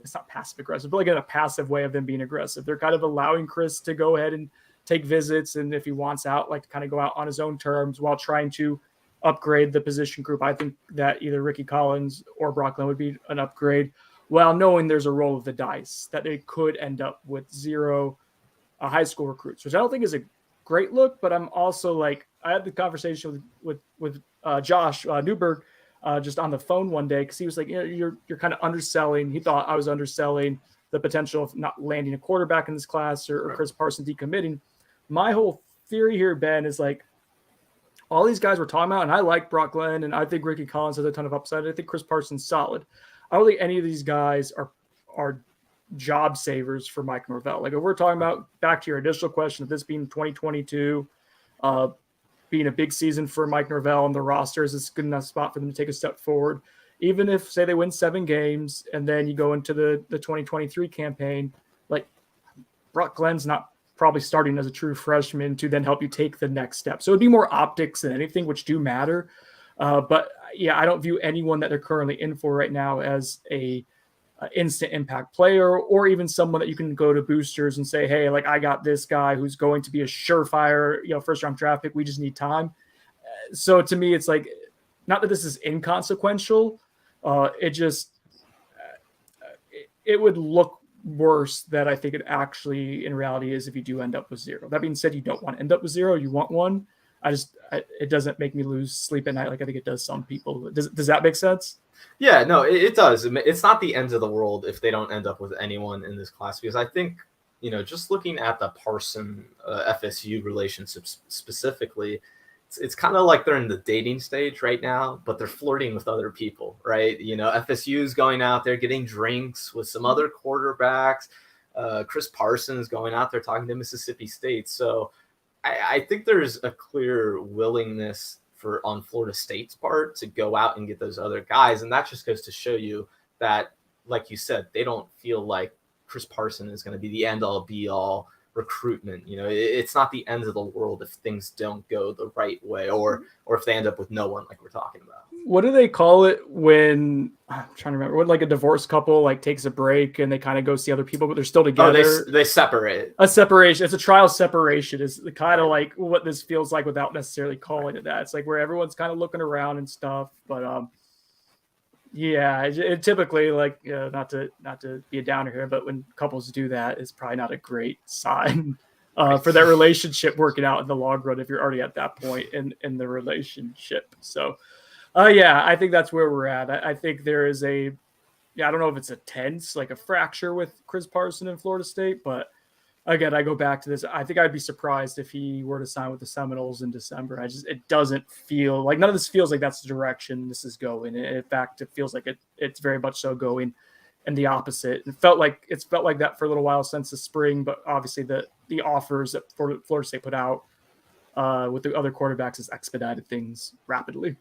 it's not passive aggressive, but in a passive way of them being aggressive. They're kind of allowing Chris to go ahead and take visits, and if he wants out, to kind of go out on his own terms while trying to upgrade the position group. I think that either Rickie Collins or Brock Glenns would be an upgrade, while knowing there's a roll of the dice that they could end up with zero high school recruits, which I don't think is a great look. But I'm also I had the conversation with Josh Newberg just on the phone one day, because he was like, you're kind of underselling. He thought I was underselling the potential of not landing a quarterback in this class, or Chris Parson decommitting. My whole theory here, Ben, is all these guys we're talking about, and I like Brock Glenns, and I think Rickie Collins has a ton of upside. I think Chris Parson's solid. I don't think any of these guys are job savers for Mike Norvell. If we're talking about, back to your initial question of this being 2022, being a big season for Mike Norvell and the rosters, it's a good enough spot for them to take a step forward. Even if, say, they win 7 games and then you go into the 2023 campaign, Brock Glenns not probably starting as a true freshman to then help you take the next step. So it'd be more optics than anything, which do matter. But yeah, I don't view anyone that they're currently in for right now as a instant impact player, or even someone that you can go to boosters and say, hey, I got this guy who's going to be a surefire, first round draft pick. We just need time. So to me, it's not that this is inconsequential. It would look worse that I think it actually in reality is if you do end up with zero. That being said, you don't want to end up with zero. You want one. It doesn't make me lose sleep at night I think it does some people. Does that make sense? Yeah, no, it does. It's not the end of the world if they don't end up with anyone in this class, because I think, just looking at the Parson FSU relationship specifically, it's kind of like they're in the dating stage right now, but they're flirting with other people, right? FSU is going out there getting drinks with some other quarterbacks. Chris Parson is going out there talking to Mississippi State. So I think there's a clear willingness on Florida State's part to go out and get those other guys. And that just goes to show you that, like you said, they don't feel like Chris Parson is going to be the end all be all recruitment. It's not the end of the world if things don't go the right way, or if they end up with no one, like we're talking about. What do they call it when, I'm trying to remember, when a divorced couple takes a break and they kind of go see other people, but they're still together? They separate. A separation. It's a trial separation is the kind of what this feels like without necessarily calling it that. It's where everyone's kind of looking around and stuff. But yeah, it typically not to be a downer here, but when couples do that, it's probably not a great sign for that relationship working out in the long run if you're already at that point in the relationship. So yeah, I think that's where we're at. I think there is I don't know if it's a tense, a fracture with Chris Parson in Florida State, but again, I go back to this. I think I'd be surprised if he were to sign with the Seminoles in December. it doesn't feel none of this feels like that's the direction this is going. In fact, it feels like it's very much so going in the opposite. It's felt like that for a little while since the spring, but obviously the offers that Florida State put out with the other quarterbacks has expedited things rapidly.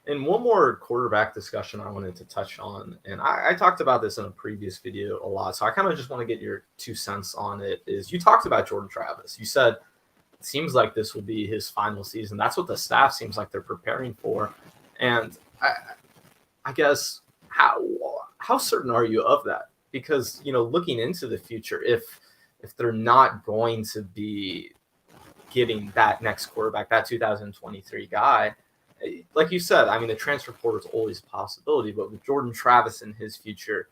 And one more quarterback discussion I wanted to touch on, and I talked about this in a previous video a lot, so I kind of just want to get your 2 cents on it, is you talked about Jordan Travis. You said it seems like this will be his final season. That's what the staff seems like they're preparing for. And I guess how certain are you of that? because, looking into the future, if they're not going to be getting that next quarterback, that 2023 guy, like you said, I mean, the transfer portal is always a possibility, but with Jordan Travis in his future,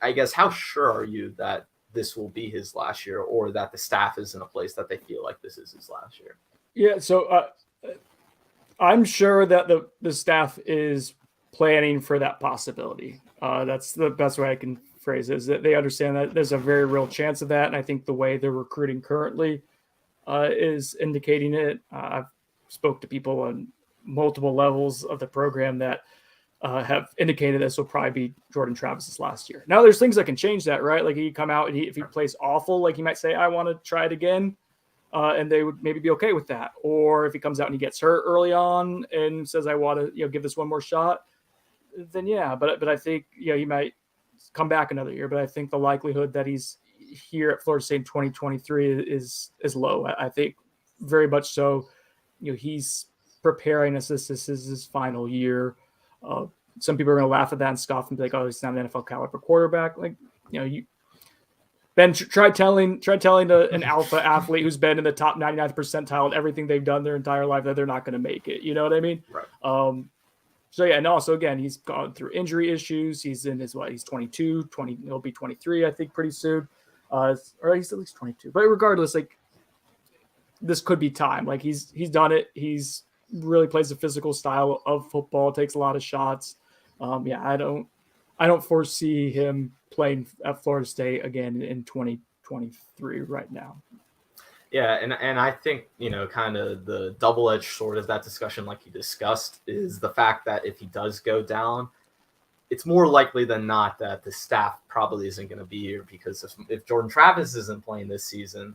I guess, how sure are you that this will be his last year, or that the staff is in a place that they feel like this is his last year? Yeah, so I'm sure that the staff is planning for that possibility. That's the best way I can phrase it, is that they understand that there's a very real chance of that. And I think the way they're recruiting currently is indicating it. I've spoke to people on multiple levels of the program that have indicated this will probably be Jordan Travis's last year. Now, there's things that can change that, right? Like he come out and if he plays awful, like he might say, I want to try it again. And they would maybe be okay with that. Or if he comes out and he gets hurt early on and says, I want to, give this one more shot, then yeah. But I think, he might come back another year. But I think the likelihood that he's here at Florida State in 2023 is low. I think very much so. He's preparing as this is his final year. Some people are going to laugh at that and scoff and be like, oh, he's not an NFL caliber quarterback. Like, Ben, try telling an alpha athlete who's been in the top 99th percentile in everything they've done their entire life that they're not going to make it. You know what I mean? Right. So yeah, and also again, he's gone through injury issues. He's in his he's 22, he'll be 23, I think, pretty soon. Or he's at least 22. But regardless, like, this could be time. Like he's done it. He's really plays the physical style of football, takes a lot of shots. I don't foresee him playing at Florida State again in 2023 right now. Yeah, and I think, kind of the double-edged sword of that discussion, like you discussed, is the fact that if he does go down, it's more likely than not that the staff probably isn't going to be here, because if Jordan Travis isn't playing this season,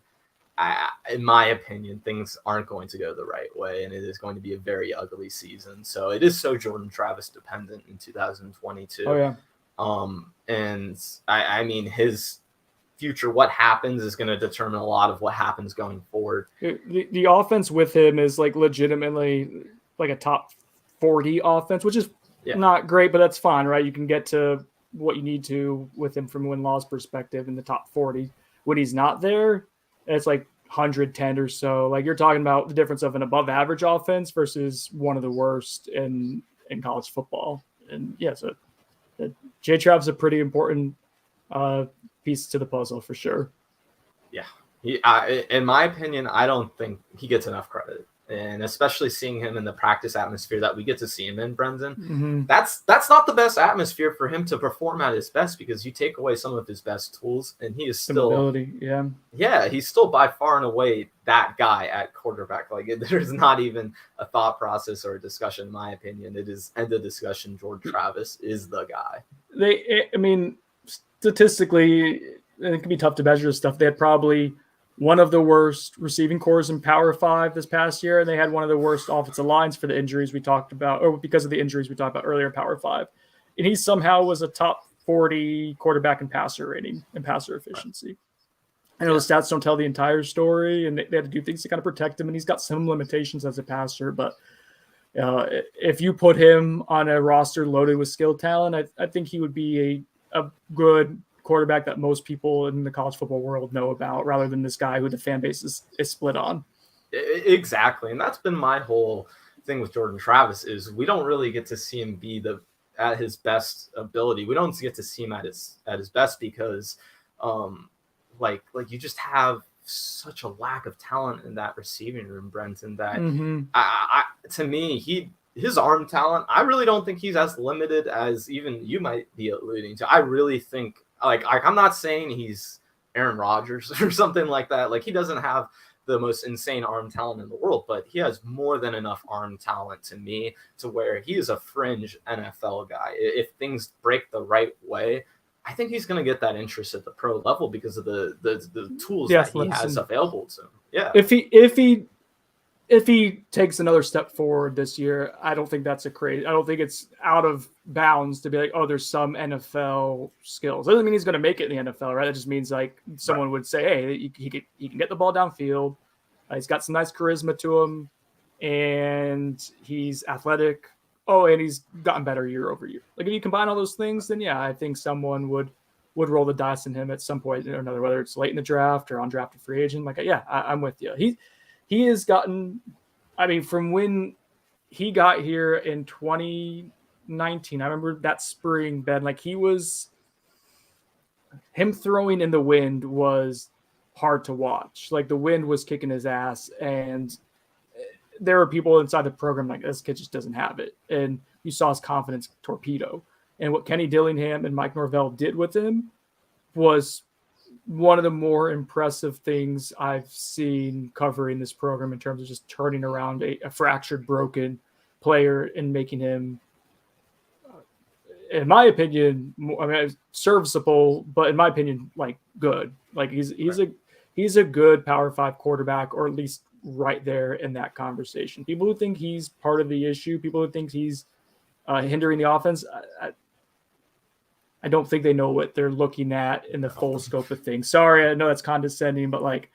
in my opinion, things aren't going to go the right way, and it is going to be a very ugly season. So it is so Jordan Travis dependent in 2022. Oh, yeah. And I mean, his future, what happens, is going to determine a lot of what happens going forward. The offense with him is like legitimately like a top 40 offense, which is not great, but that's fine, right? You can get to what you need to with him from Win-Law's perspective in the top 40. When he's not there, it's like 110 or so. Like, you're talking about the difference of an above average offense versus one of the worst in college football. And yeah, so J Trav's a pretty important piece to the puzzle for sure. Yeah. In my opinion, I don't think he gets enough credit. And especially seeing him in the practice atmosphere that we get to see him in, Brendan, that's not the best atmosphere for him to perform at his best, because you take away some of his best tools, and he is still he's still by far and away that guy at quarterback. Like, there's not even a thought process or a discussion, in my opinion. It is end of discussion. Jordan Travis is the guy. Statistically, it can be tough to measure this stuff. They had probably one of the worst receiving cores in Power 5 this past year, and they had one of the worst offensive lines for the injuries we talked about, or because of the injuries we talked about earlier in Power 5. And he somehow was a top 40 quarterback in passer rating and passer efficiency. I know the stats don't tell the entire story, and they had to do things to kind of protect him, and he's got some limitations as a passer, but if you put him on a roster loaded with skill talent, I think he would be a good quarterback that most people in the college football world know about, rather than this guy who the fan base is split on. Exactly. And that's been my whole thing with Jordan Travis, is we don't really get to see him be at his best ability. We don't get to see him at his best because like you just have such a lack of talent in that receiving room, Brenton, that to me, his arm talent, I really don't think he's as limited as even you might be alluding to. I really think, like I'm not saying he's Aaron Rodgers or something like that. Like, he doesn't have the most insane arm talent in the world, but he has more than enough arm talent to me to where he is a fringe NFL guy. If things break the right way, I think he's going to get that interest at the pro level because of the tools that he has available to him. Yeah. If he takes another step forward this year, I don't think that's I don't think it's out of bounds to be like, oh, there's some NFL skills. That doesn't mean he's going to make it in the NFL, right? That just means like someone would say, hey, he can get the ball downfield. He's got some nice charisma to him, and he's athletic. Oh, and he's gotten better year over year. Like, if you combine all those things, then yeah, I think someone would would roll the dice in him at some point or another, whether it's late in the draft or undrafted free agent. Like, yeah, I'm with you. He has gotten, I mean, from when he got here in 2019, I remember that spring, Ben, like him throwing in the wind was hard to watch. Like the wind was kicking his ass, and there were people inside the program like, this kid just doesn't have it. And you saw his confidence torpedo. And what Kenny Dillingham and Mike Norvell did with him was one of the more impressive things I've seen covering this program in terms of just turning around a fractured, broken player and making him, in my opinion, I mean, serviceable, but in my opinion, like good. Like he's a good Power 5 quarterback, or at least right there in that conversation. People who think he's part of the issue, people who think he's hindering the offense, I don't think they know what they're looking at in the full scope of things. Sorry, I know that's condescending, but like,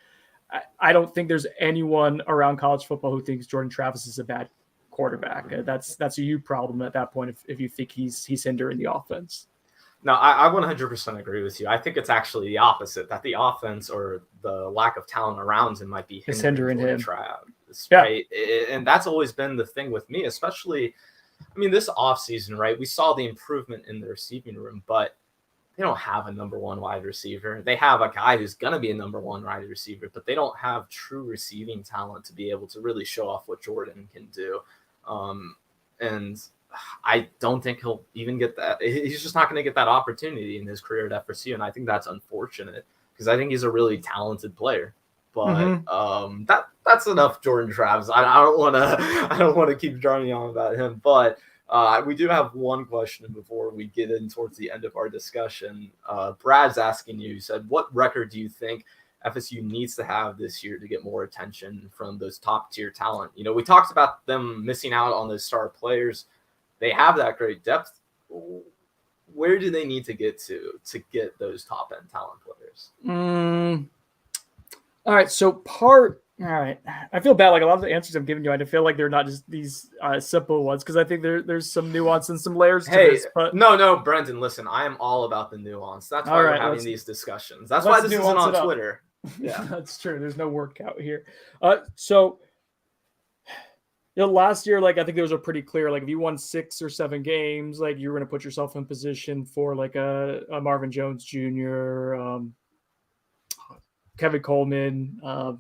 I don't think there's anyone around college football who thinks Jordan Travis is a bad quarterback. That's a you problem at that point if you think he's hindering the offense. No, I 100% agree with you. I think it's actually the opposite, that the offense or the lack of talent around him might be hindering him. Travis, right? And that's always been the thing with me, especially, I mean, this offseason, right? We saw the improvement in the receiving room, but they don't have a number one wide receiver. They have a guy who's going to be a number one wide receiver, but they don't have true receiving talent to be able to really show off what Jordan can do. And I don't think he'll even get that. He's just not going to get that opportunity in his career at FSU. And I think that's unfortunate because I think he's a really talented player. But that's enough Jordan Travis. I don't want to keep droning on about him. But we do have one question before we get in towards the end of our discussion. Brad's asking you, said, what record do you think FSU needs to have this year to get more attention from those top tier talent? You know, we talked about them missing out on those star players. They have that great depth. Where do they need to get those top end talent players? All right. All right. I feel bad. Like a lot of the answers I'm giving you, I feel like they're not just these simple ones because I think there's some nuance and some layers to this. But no, Brendan, listen, I am all about the nuance. That's why we're having these discussions. That's why this isn't on Twitter. Yeah, that's true. There's no workout here. So, last year, like I think there was a pretty clear, like if you won 6 or 7 games, like you were going to put yourself in position for like a Marvin Jones Jr., Kevin Coleman. I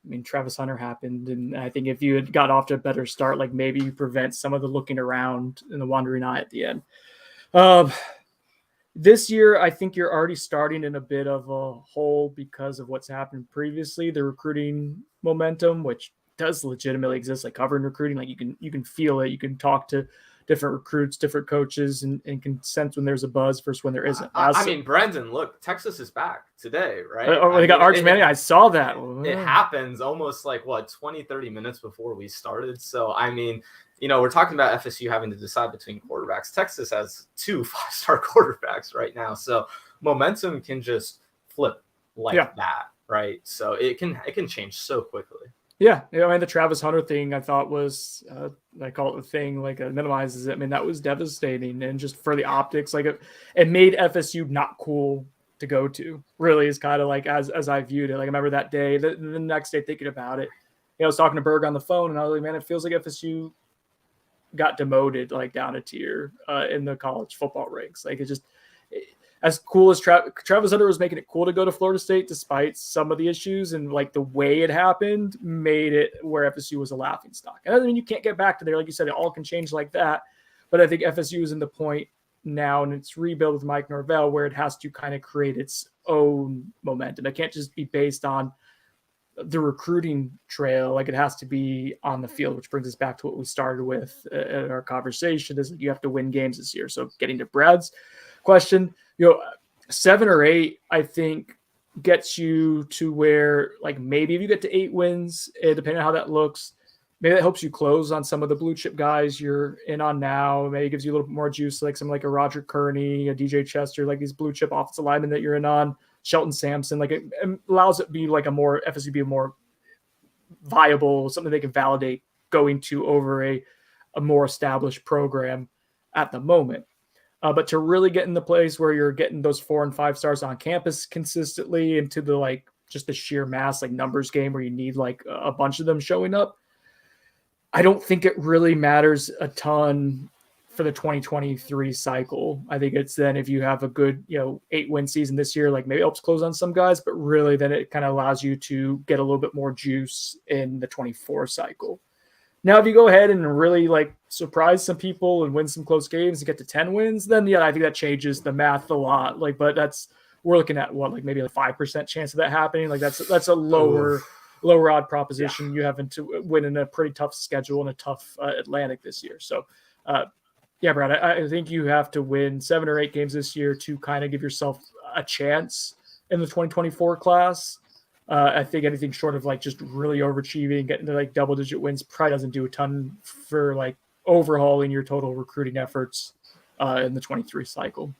mean, Travis Hunter happened, and I think if you had got off to a better start, like maybe you prevent some of the looking around and the wandering eye at the end. This year, I think you're already starting in a bit of a hole because of what's happened previously. The recruiting momentum, which does legitimately exist, like covering recruiting, like you can feel it. You can talk to different recruits, different coaches, and can sense when there's a buzz versus when there isn't. I mean, Brendan, look, Texas is back today, right? They got Arch Manning. I saw that. It happens almost like, 20, 30 minutes before we started. So, I mean, we're talking about FSU having to decide between quarterbacks. Texas has 2 5-star quarterbacks right now. So, momentum can just flip like that, right? So, it can change so quickly. Yeah, I mean, the Travis Hunter thing I thought was, I call it the thing, like it minimizes it. I mean, that was devastating. And just for the optics, like it made FSU not cool to go to, really is kind of like as I viewed it. Like I remember that day, the next day thinking about it, I was talking to Berg on the phone and I was like, man, it feels like FSU got demoted like down a tier in the college football ranks. Like as cool as Travis Hunter was making it cool to go to Florida State despite some of the issues, and like the way it happened made it where FSU was a laughing stock. And I mean, you can't get back to there. Like you said, it all can change like that. But I think FSU is in the point now in its rebuild with Mike Norvell where it has to kind of create its own momentum. It can't just be based on the recruiting trail. Like it has to be on the field, which brings us back to what we started with in our conversation is that you have to win games this year. So getting to Brad's question, 7 or 8, I think gets you to where like maybe if you get to 8 wins, depending on how that looks, maybe that helps you close on some of the blue chip guys you're in on now. Maybe it gives you a little bit more juice, like some like a Roger Kearney, a DJ Chester, like these blue chip offensive linemen that you're in on, Shelton Sampson. Like it allows it to be like FSU be a more viable, something they can validate going to over a more established program at the moment. But to really get in the place where you're getting those 4 and 5 stars on campus consistently into the like just the sheer mass like numbers game where you need like a bunch of them showing up, I don't think it really matters a ton for the 2023 cycle. I think it's then if you have a good 8-win season this year, like maybe it helps close on some guys, but really then it kind of allows you to get a little bit more juice in the 24 cycle. Now, if you go ahead and really like surprise some people and win some close games and get to 10 wins, then I think that changes the math a lot. Like, but we're looking at what, like maybe a 5% chance of that happening. Like that's a lower odd proposition. You having to win in a pretty tough schedule and a tough Atlantic this year. So, Brad, I think you have to win 7 or 8 games this year to kind of give yourself a chance in the 2024 class. I think anything short of like just really overachieving, getting to like double-digit wins probably doesn't do a ton for like overhauling your total recruiting efforts in the 23 cycle.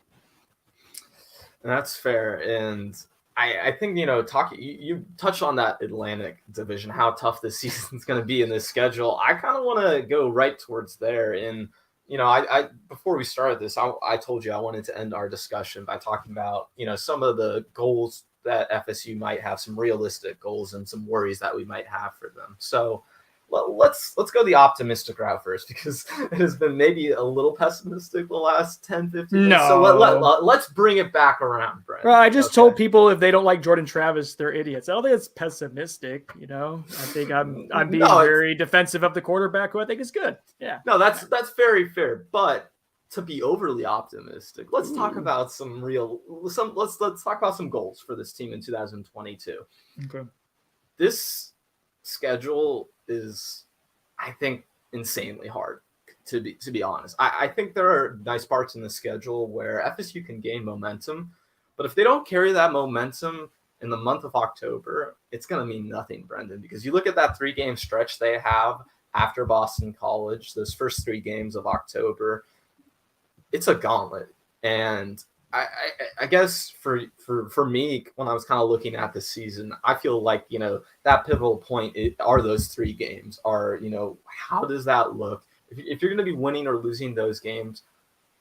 That's fair. And I think, you touched on that Atlantic division, how tough this season's going to be in this schedule. I kind of want to go right towards there. And, I before we started this, I told you I wanted to end our discussion by talking about, some of the goals that FSU might have, some realistic goals and some worries that we might have for them. So let's go the optimistic route first, because it has been maybe a little pessimistic the last 10, 15 minutes. So let's bring it back around, Brent. Well, I just told people if they don't like Jordan Travis, they're idiots. I don't think it's pessimistic. I think I'm being very defensive of the quarterback, who I think is good. Yeah. No, that's very fair. But to be overly optimistic, let's talk about let's talk about some goals for this team in 2022. Okay. This schedule is, I think, insanely hard to be honest. I think there are nice parts in the schedule where FSU can gain momentum, but if they don't carry that momentum in the month of October, it's going to mean nothing, Brendan, because you look at that 3-game stretch they have after Boston College, those first 3 games of October, it's a gauntlet. And I guess for me, when I was kind of looking at the season, I feel like, that pivotal point are those 3 games are, how does that look? If you're going to be winning or losing those games,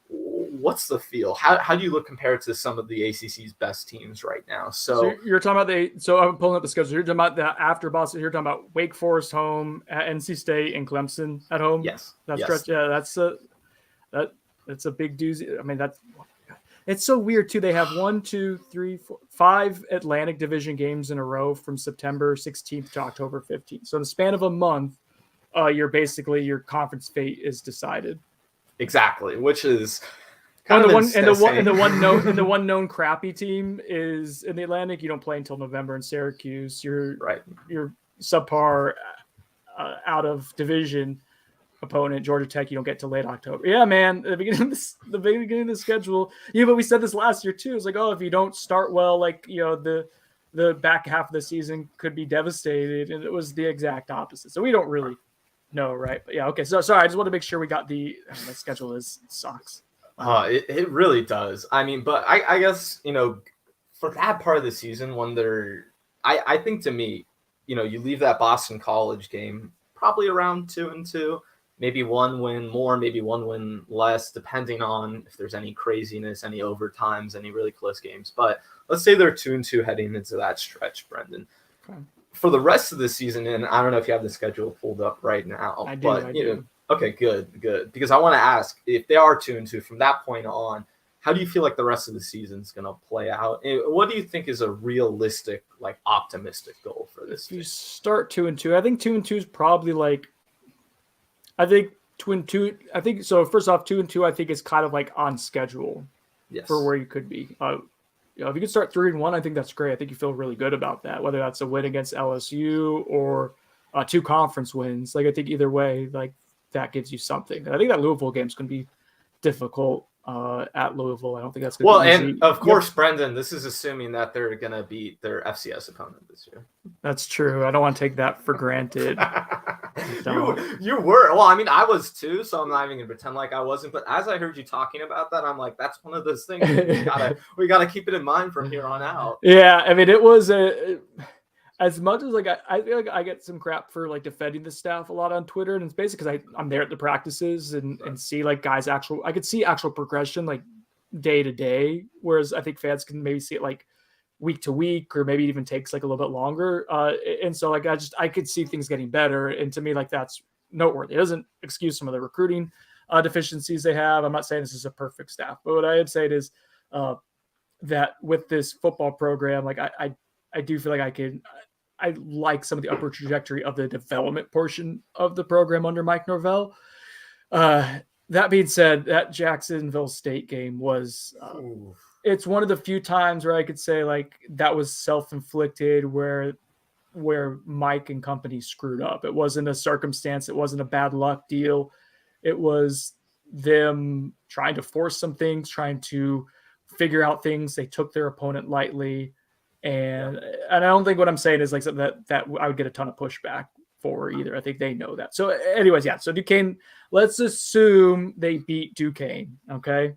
what's the feel? How do you look compared to some of the ACC's best teams right now? So you're talking about so I'm pulling up the schedule. You're talking about the after Boston. You're talking about Wake Forest home, at NC State, and Clemson at home. Yes. Stretch. Yeah, that's a big doozy. I mean, it's so weird too. They have 1, 2, 3, 4, 5 Atlantic Division games in a row from September 16th to October 15th. So in the span of a month, your conference fate is decided. Exactly, which is the one known crappy team is in the Atlantic. You don't play until November in Syracuse. You're subpar out of division opponent, Georgia Tech, you don't get to late October. Yeah, man, the beginning of the schedule. Yeah, but we said this last year too. It's like, if you don't start well, like the back half of the season could be devastated, and it was the exact opposite. So we don't really know, right? But yeah, okay. So sorry, I just want to make sure we got the schedule sucks. It really does. I mean, but I guess for that part of the season when I think to me, you leave that Boston College game probably around 2-2. Maybe 1 win more, maybe 1 win less, depending on if there's any craziness, any overtimes, any really close games. But let's say they're 2-2 heading into that stretch, Brendan. Okay. For the rest of the season, and I don't know if you have the schedule pulled up right now. I do. Okay, good. Because I want to ask, if they are 2-2 from that point on, how do you feel like the rest of the season is going to play out? And what do you think is a realistic, like optimistic goal for this? If you start 2-2, I think 2-2 is probably like. I think 2-2. I think so. First off, 2-2. I think is kind of like on schedule for where you could be. If you could start 3-1, I think that's great. I think you feel really good about that. Whether that's a win against LSU or 2 conference wins, like I think either way, like that gives you something. And I think that Louisville game is going to be difficult at Louisville. I don't think that's going to be easy. And of course, Brendan, this is assuming that they're going to beat their FCS opponent this year. That's true. I don't want to take that for granted. You were. Well, I mean, I was too, so I'm not even going to pretend like I wasn't. But as I heard you talking about that, I'm like, that's one of those things we gotta keep it in mind from here on out. Yeah, I mean, it was as much as like I feel like I get some crap for like defending the staff a lot on Twitter, and it's basically because I'm there at the practices and see like guys I could see actual progression like day to day, whereas I think fans can maybe see it like week to week, or maybe it even takes like a little bit longer. And so like I could see things getting better, and to me like that's noteworthy. It doesn't excuse some of the recruiting deficiencies they have. I'm not saying this is a perfect staff, but what I am saying is that with this football program, like I do feel like I like some of the upward trajectory of the development portion of the program under Mike Norvell. That being said, that Jacksonville State game was it's one of the few times where I could say like that was self-inflicted, where Mike and company screwed up. It wasn't a circumstance. It wasn't a bad luck deal. It was them trying to force some things, trying to figure out things. They took their opponent lightly. And I don't think what I'm saying is like something that I would get a ton of pushback for either. I think they know that. So anyways, yeah. So Duquesne, let's assume they beat Duquesne. Okay.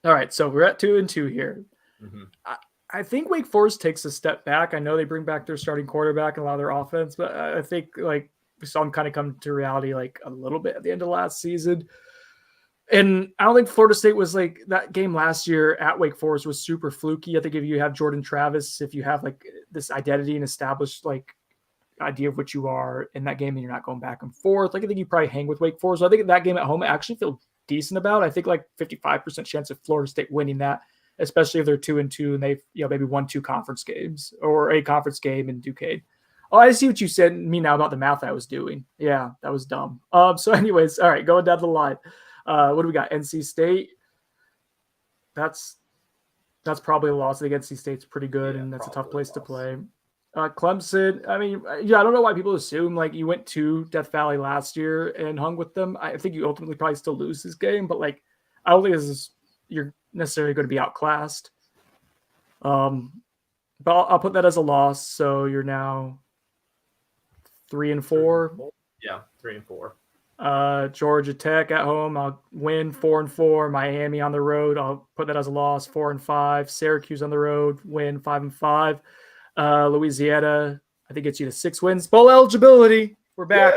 All right. So we're at 2-2 here. Mm-hmm. I think Wake Forest takes a step back. I know they bring back their starting quarterback and a lot of their offense, but I think like we saw them kind of come to reality like a little bit at the end of last season. And I don't think Florida State was like that game last year at Wake Forest was super fluky. I think if you have Jordan Travis, if you have like this identity and established like idea of what you are in that game and you're not going back and forth, like I think you probably hang with Wake Forest. So I think that game at home I actually feel decent about. I think like 55% chance of Florida State winning that, especially if they're 2-2 and they've maybe won 2 conference games or a conference game in Duquesne. Oh, I see what you said me now about the math I was doing. Yeah, that was dumb. So anyways, all right, going down the line. What do we got? NC State. That's probably a loss. I think NC State's pretty good, and that's a tough place to play. Clemson. I mean, I don't know why people assume like you went to Death Valley last year and hung with them. I think you ultimately probably still lose this game, but like I don't think you're necessarily going to be outclassed. But I'll put that as a loss. So you're now 3-4. Yeah, 3-4. Georgia Tech at home, I'll win 4-4. Miami on the road, I'll put that as a loss, 4-5. Syracuse on the road, win 5-5. Louisiana, I think gets you to 6 wins. Bowl eligibility, we're back.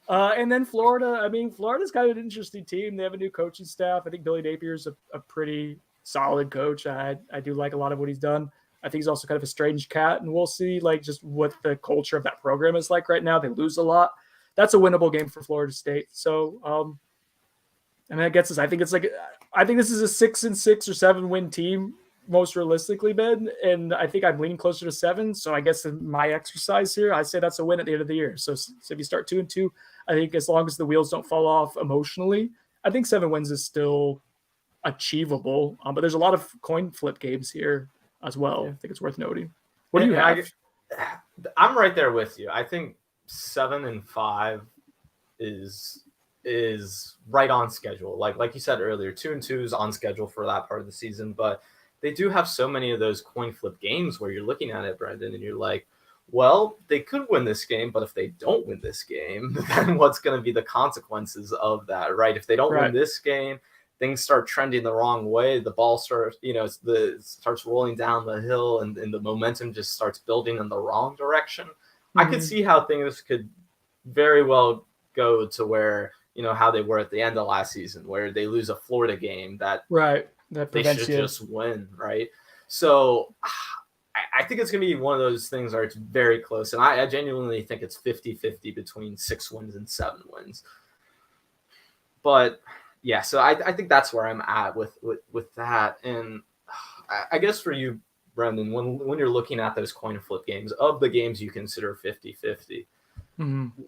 And then Florida. I mean, Florida's kind of an interesting team. They have a new coaching staff. I think Billy Napier's a pretty solid coach. I do like a lot of what he's done. I think he's also kind of a strange cat, and we'll see like just what the culture of that program is like right now. They lose a lot. That's a winnable game for Florida State. So, I mean, I guess I think this is a 6-6 or 7 win team, most realistically, Ben. And I think I'm leaning closer to 7. So I guess in my exercise here, I say that's a win at the end of the year. So if you start 2-2, I think as long as the wheels don't fall off emotionally, I think 7 wins is still achievable. But there's a lot of coin flip games here as well. I think it's worth noting. What do you have? I'm right there with you. I think 7-5 is right on schedule. Like you said earlier, 2-2 is on schedule for that part of the season, but they do have so many of those coin flip games where you're looking at it, Brendan, and you're like, well, they could win this game, but if they don't win this game, then what's going to be the consequences of that, right? If they don't win this game, things start trending the wrong way. The ball starts, starts rolling down the hill, and the momentum just starts building in the wrong direction. I could see how things could very well go to where, how they were at the end of last season, where they lose a Florida game that they should just win, right? So I think it's going to be one of those things where it's very close. And I genuinely think it's 50-50 between 6 wins and 7 wins. But, yeah, so I think that's where I'm at with that. And I guess for you, Brendan, when you're looking at those coin flip games, of the games you consider 50-50,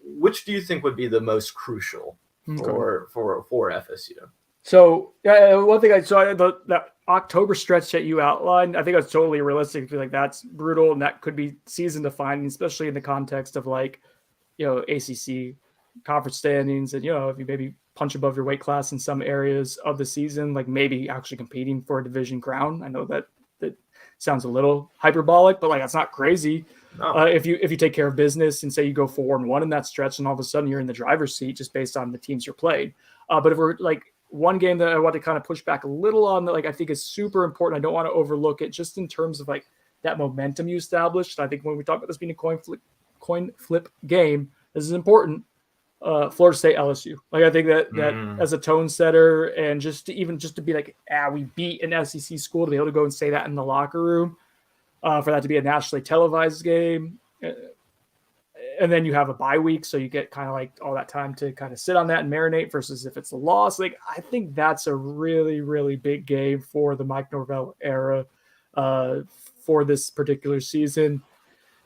which do you think would be the most crucial for FSU? So one thing I saw, that October stretch that you outlined, I think that's totally realistic. I feel like that's brutal, and that could be season defining, especially in the context of ACC conference standings, and if you maybe punch above your weight class in some areas of the season, like maybe actually competing for a division crown. I know that sounds a little hyperbolic, but that's not crazy. No. If you take care of business and say you go 4-1 in that stretch, and all of a sudden you're in the driver's seat just based on the teams you're playing. But if we're one game that I want to kind of push back a little on, that I think is super important, I don't want to overlook it, just in terms of that momentum you established. I think when we talk about this being a coin flip game, this is important. Florida State LSU. Like I think that as a tone setter, and just to be like, we beat an SEC school, to be able to go and say that in the locker room, for that to be a nationally televised game. And then you have a bye week, so you get kind of like all that time to kind of sit on that and marinate, versus if it's a loss. Like I think that's a really, really big game for the Mike Norvell era for this particular season.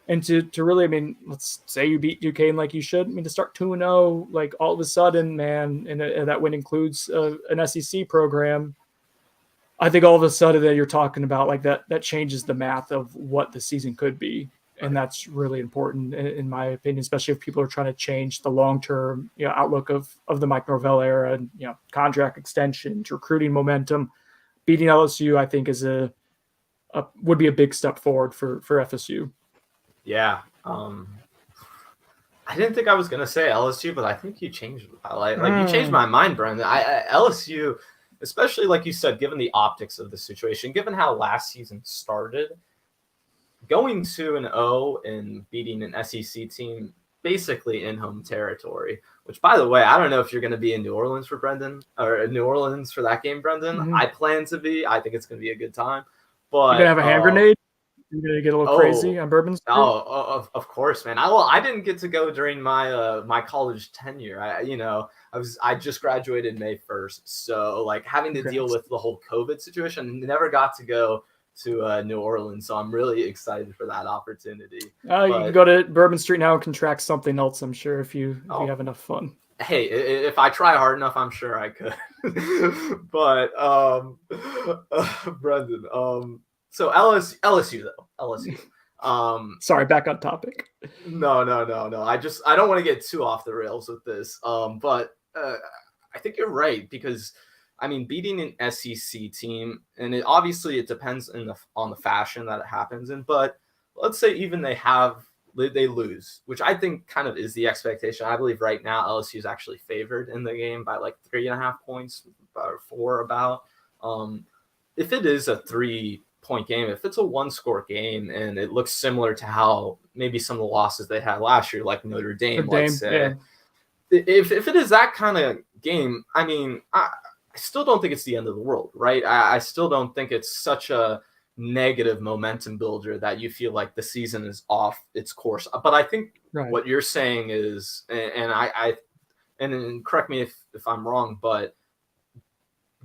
And to really, I mean, let's say you beat Duquesne like you should. I mean, to start 2-0, like all of a sudden, man, and that win includes an SEC program. I think all of a sudden that you're talking about like that changes the math of what the season could be. And that's really important in my opinion, especially if people are trying to change the long-term outlook of the Mike Norvell era and contract extensions, recruiting momentum. Beating LSU, I think, is would be a big step forward for FSU. Yeah. I didn't think I was gonna say LSU, but I think you changed. You changed my mind, Brendan. LSU, especially like you said, given the optics of the situation, given how last season started. Going 2-0 and beating an SEC team basically in home territory, which, by the way, I don't know if you're going to be in New Orleans for Brendan, or New Orleans for that game, Brendan. Mm-hmm. I plan to be. I think it's going to be a good time. But you're going to have a hand grenade? You're going to get a little crazy on Bourbon Street? Of course, man. I didn't get to go during my my college tenure. I just graduated May 1st, so like having to deal with the whole COVID situation, never got to go to New Orleans, so I'm really excited for that opportunity. You can go to Bourbon Street now and contract something else, I'm sure, if you have enough fun. Hey, if I try hard enough, I'm sure I could. But Brendan, so LSU though, LSU. Sorry, back on topic. No. I don't want to get too off the rails with this. But I think you're right, because I mean, beating an SEC team, and it depends on the fashion that it happens in. But let's say even they lose, which I think kind of is the expectation. I believe right now LSU is actually favored in the game by like 3.5 points, or 4 about. If it is a 3-point game, if it's a 1-score game, and it looks similar to how maybe some of the losses they had last year, like Notre Dame, let's say, yeah. If it is that kind of game, I mean, I still don't think it's the end of the world, right? I still don't think it's such a negative momentum builder that you feel like the season is off its course. But I think what you're saying is, and correct me if I'm wrong, but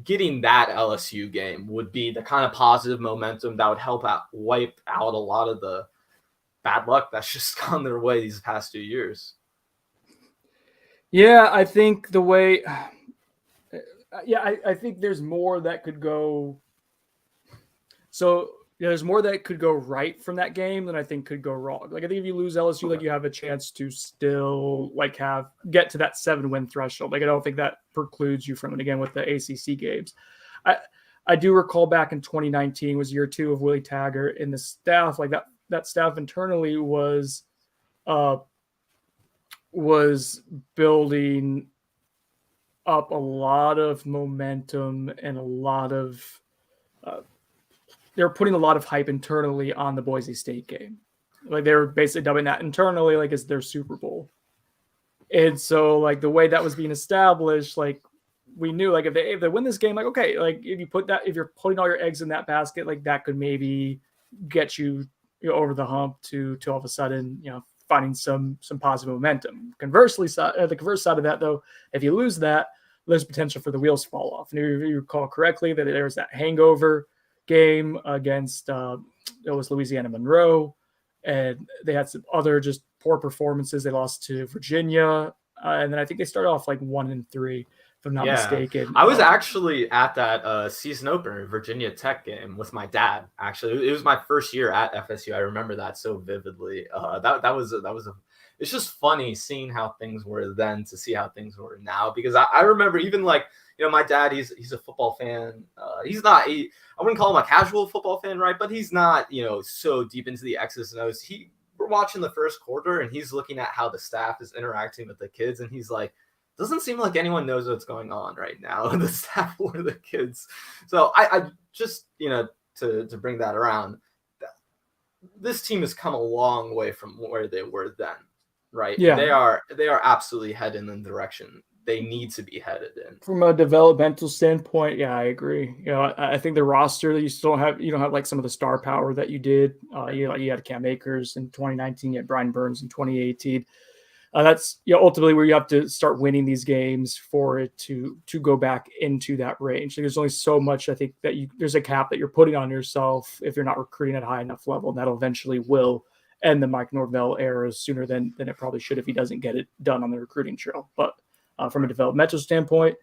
getting that LSU game would be the kind of positive momentum that would help wipe out a lot of the bad luck that's just gone their way these past 2 years. Yeah, I think the way... I think there's more that could go. So there's more that could go right from that game than I think could go wrong. Like I think if you lose LSU, like you have a chance to still like get to that 7-win threshold. Like I don't think that precludes you from it again with the ACC games. I do recall back in 2019 was year 2 of Willie Taggart, and the staff, like that staff internally was building up a lot of momentum and a lot of they were putting a lot of hype internally on the Boise State game. Like they were basically dubbing that internally like as their Super Bowl. And so like the way that was being established, like we knew like if they win this game, like okay, like if you're putting all your eggs in that basket, like that could maybe get you over the hump to all of a sudden, finding some positive momentum. Conversely, the converse side of that, though, if you lose that, there's potential for the wheels to fall off. And if you recall correctly, that there was that hangover game against it was Louisiana Monroe, and they had some other just poor performances. They lost to Virginia, and then I think they started off like 1-3. If I'm not mistaken. I was actually at that season opener Virginia Tech game with my dad. Actually, it was my first year at FSU. I remember that so vividly. It's just funny seeing how things were then to see how things were now, because I remember even like my dad. He's a football fan. I wouldn't call him a casual football fan, right? But he's not so deep into the X's and O's. We're watching the first quarter and he's looking at how the staff is interacting with the kids, and he's like, doesn't seem like anyone knows what's going on right now, the staff or the kids. So I just, to bring that around, this team has come a long way from where they were then, right? Yeah. They are absolutely heading in the direction they need to be headed in. From a developmental standpoint, yeah, I agree. I think the roster that you still have, you don't have like some of the star power that you did. You had Cam Akers in 2019, you had Brian Burns in 2018. That's ultimately where you have to start winning these games for it to go back into that range. There's only so much I think that there's a cap that you're putting on yourself if you're not recruiting at a high enough level. And that'll eventually will end the Mike Norvell era sooner than it probably should if he doesn't get it done on the recruiting trail. But from a developmental standpoint,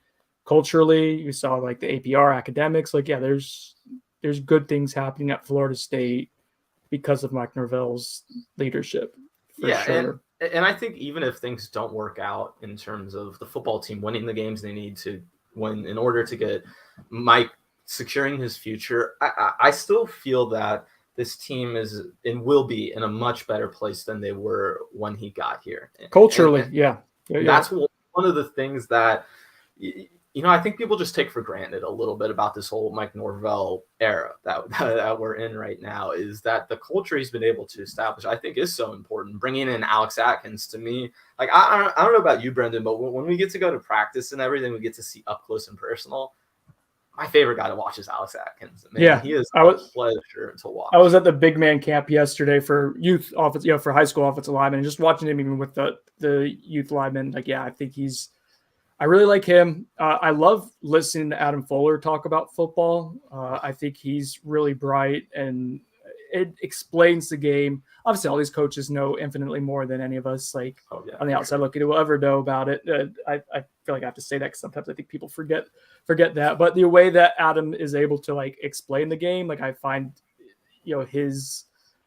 culturally, you saw like the APR academics, there's good things happening at Florida State because of Mike Norvell's leadership. Sure. And I think even if things don't work out in terms of the football team winning the games they need to win in order to get Mike securing his future, I still feel that this team is and will be in a much better place than they were when he got here. Culturally, yeah. That's one of the things that I think people just take for granted a little bit about this whole Mike Norvell era that we're in right now, is that the culture he's been able to establish, I think, is so important. Bringing in Alex Atkins, to me, like, I don't know about you, Brendan, but when we get to go to practice and everything, we get to see up close and personal. My favorite guy to watch is Alex Atkins. Man, he is a pleasure to watch. I was at the big man camp yesterday for youth offense, for high school offensive linemen, and just watching him even with the youth linemen. I think I really like him. I love listening to Adam Fuller talk about football. I think he's really bright and it explains the game. Obviously, all these coaches know infinitely more than any of us, on the outside looking, will ever know about it. I feel like I have to say that because sometimes I think people forget that. But the way that Adam is able to explain the game, I find his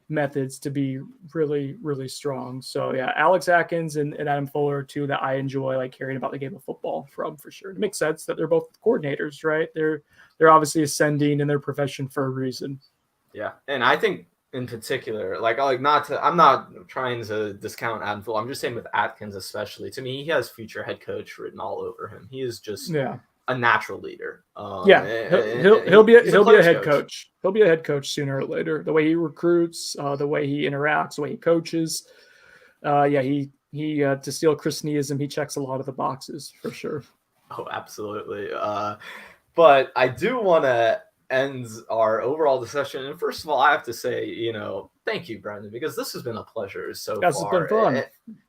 methods to be really, really strong. So yeah, Alex Atkins and Adam Fuller are two that I enjoy hearing about the game of football from, for sure. It makes sense that they're both coordinators, right? They're obviously ascending in their profession for a reason. Yeah, and I think in particular, I'm not trying to discount Adam Fuller. I'm just saying with Atkins especially. To me, he has future head coach written all over him. He is just a natural leader. He'll be a head coach. He'll be a head coach sooner or later. The way he recruits, the way he interacts, the way he coaches. He to steal Chris Neism, he checks a lot of the boxes for sure. Oh, absolutely. But I do want to end our overall discussion. And first of all, I have to say, thank you, Brendan, because this has been a pleasure so far. It's been fun.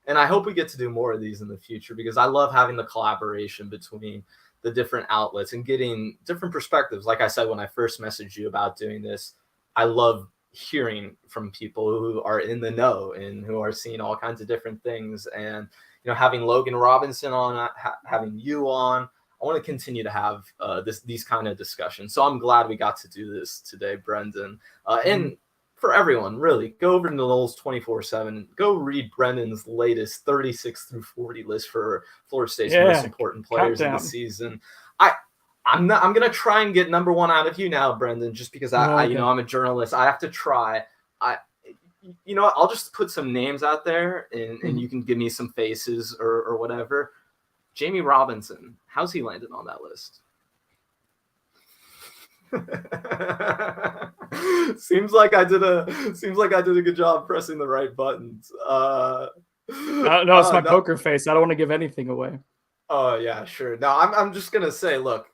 And I hope we get to do more of these in the future, because I love having the collaboration between the different outlets and getting different perspectives. Like I said, when I first messaged you about doing this, I love hearing from people who are in the know and who are seeing all kinds of different things. And, having Logan Robinson on, having you on, I want to continue to have these kind of discussions. So I'm glad we got to do this today, Brendan. And for everyone, really, go over to Noles247. Go read Brendan's latest 36 through 40 list for Florida State's most important players in the season. I'm gonna try and get number one out of you now, Brendan, just because I'm a journalist. I have to try. I'll just put some names out there, and you can give me some faces or whatever. Jamie Robinson, how's he landed on that list? Seems like I did a good job pressing the right buttons. No, it's my poker face. I don't want to give anything away. Oh yeah, sure. No, I'm just gonna say, look,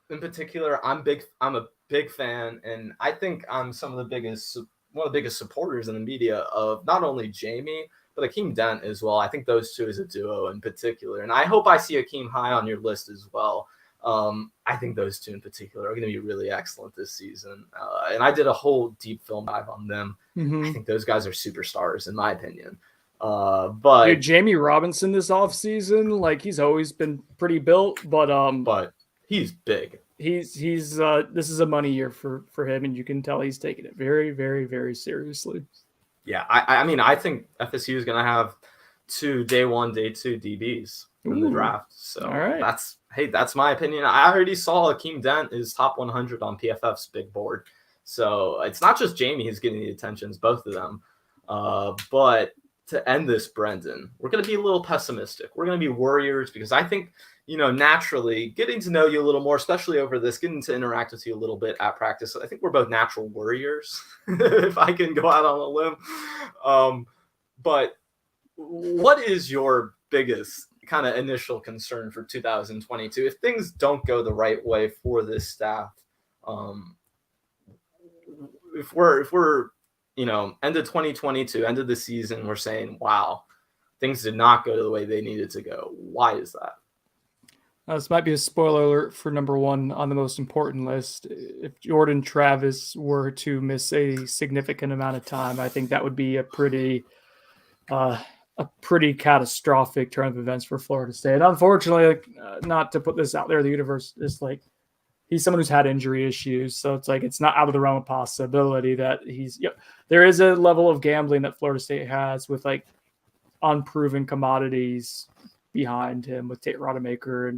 in particular, I'm a big fan, and I think I'm one of the biggest supporters in the media of not only Jamie, but Akeem Dent as well. I think those two as a duo in particular, and I hope I see Akeem high on your list as well. I think those two in particular are going to be really excellent this season. And I did a whole deep film dive on them. I think those guys are superstars in my opinion. But dude, Jamie Robinson this offseason, he's always been pretty built, but he's big. He's this is a money year for him, and you can tell he's taking it very, very, very seriously. Yeah, I mean, I think FSU is going to have 2 day 1, day 2 DBs in the draft. So that's my opinion. I already saw Akeem Dent is top 100 on PFF's big board. So it's not just Jamie who's getting the attentions, both of them. But to end this, Brendan, we're going to be a little pessimistic. We're going to be Warriors, because I think, naturally getting to know you a little more, especially over this, getting to interact with you a little bit at practice. I think we're both natural worriers, if I can go out on a limb. But what is your biggest kind of initial concern for 2022 if things don't go the right way for this staff? If we're end of 2022, end of the season, we're saying, wow, things did not go the way they needed to go. Why is that? This might be a spoiler alert for number one on the most important list. If Jordan Travis were to miss a significant amount of time, I think that would be a pretty catastrophic turn of events for Florida State. And unfortunately, not to put this out there in the universe, it's like he's someone who's had injury issues. So it's like it's not out of the realm of possibility that there is a level of gambling that Florida State has with like unproven commodities behind him with Tate Rodemaker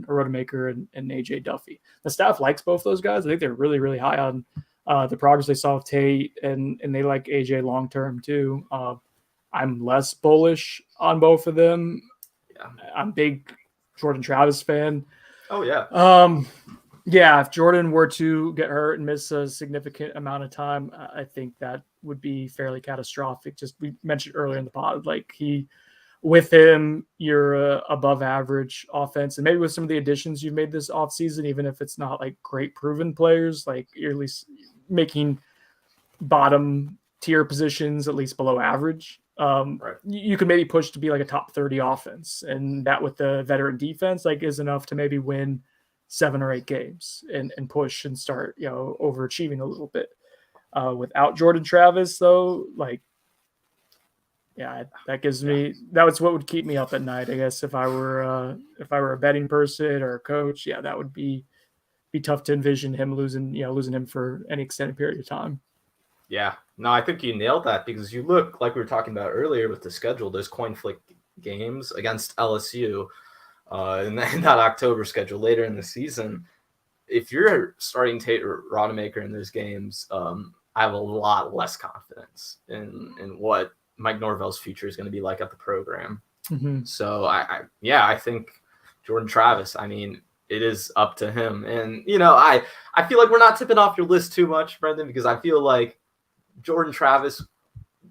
and AJ Duffy. The staff likes both those guys. I think they're really, really high on the progress they saw with Tate, and they like AJ long term too. I'm less bullish on both of them. Yeah. I'm a big Jordan Travis fan. Oh yeah. Yeah, if Jordan were to get hurt and miss a significant amount of time, I think that would be fairly catastrophic. Just we mentioned earlier in the pod, like with him, you're above average offense. And maybe with some of the additions you've made this offseason, even if it's not like great proven players, like you're at least making bottom tier positions at least below average. Right. You could maybe push to be like a top 30 offense. And that with the veteran defense, like is enough to maybe win 7 or 8 games and push and start, overachieving a little bit. Without Jordan Travis though, like, yeah, that gives me that was what would keep me up at night. I guess if I were a betting person or a coach, that would be tough to envision him losing him for any extended period of time. Yeah, no, I think you nailed that because you look like we were talking about earlier with the schedule, those coin flick games against LSU in that October schedule later in the season. If you're starting Tate Rodemaker in those games, I have a lot less confidence in what Mike Norvell's future is going to be like at the program. Mm-hmm. So I think Jordan Travis, I mean, it is up to him. And, I feel like we're not tipping off your list too much, Brendan, because I feel like Jordan Travis,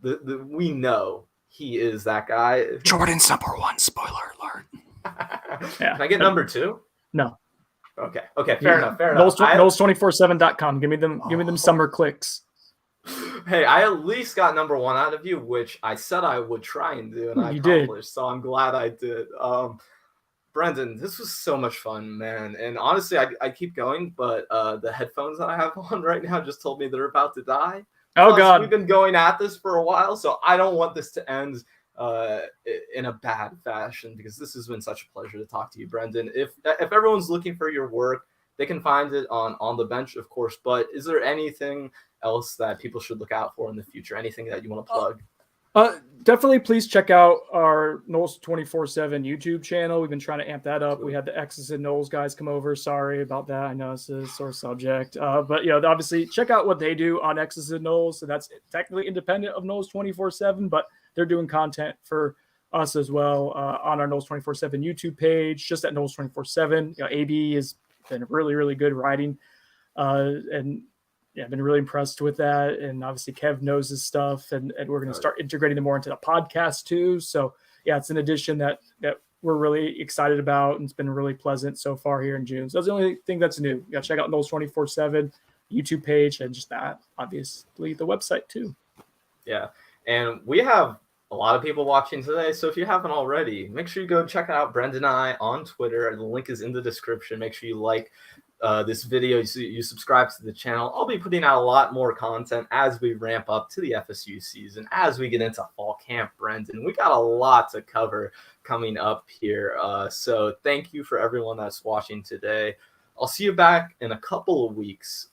we know he is that guy. Jordan's number one, spoiler alert. Yeah. Can I get number 2? No. Okay. Fair enough. Noles247.com. Give me them summer clicks. Hey, I at least got number 1 out of you, which I said I would try and do, and I accomplished. So I'm glad I did. Brendan, this was so much fun, man. And honestly, I keep going, but the headphones that I have on right now just told me they're about to die. Oh, God. We've been going at this for a while, so I don't want this to end in a bad fashion because this has been such a pleasure to talk to you, Brendan. If everyone's looking for your work, they can find it on the bench, of course. But is there anything else that people should look out for in the future? Anything that you want to plug? Definitely please check out our Noles247 YouTube channel. We've been trying to amp that up. We had the X's and Noles guys come over. Sorry about that. I know it's a sore subject. But obviously check out what they do on X's and Noles. So that's technically independent of Noles247, but they're doing content for us as well on our Noles247 YouTube page, just at Noles247. AB has been really, really good writing. And I've been really impressed with that. And obviously Kev knows his stuff and we're going to start integrating them more into the podcast too. So it's an addition that we're really excited about. And it's been really pleasant so far here in June. So that's the only thing that's new. You got to check out Noles247 YouTube page and just that, obviously the website too. Yeah. And we have a lot of people watching today. So if you haven't already, make sure you go check out Brendan and I on Twitter. The link is in the description. Make sure you like this video, you subscribe to the channel. I'll be putting out a lot more content as we ramp up to the FSU season, as we get into fall camp, Brendan. We got a lot to cover coming up here. So thank you for everyone that's watching today. I'll see you back in a couple of weeks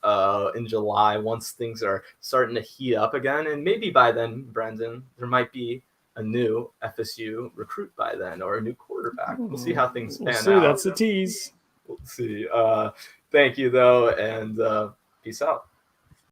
in July once things are starting to heat up again. And maybe by then, Brendan, there might be a new FSU recruit by then or a new quarterback. We'll see how things pan out. That's a tease. We'll see. Thank you, though, and peace out.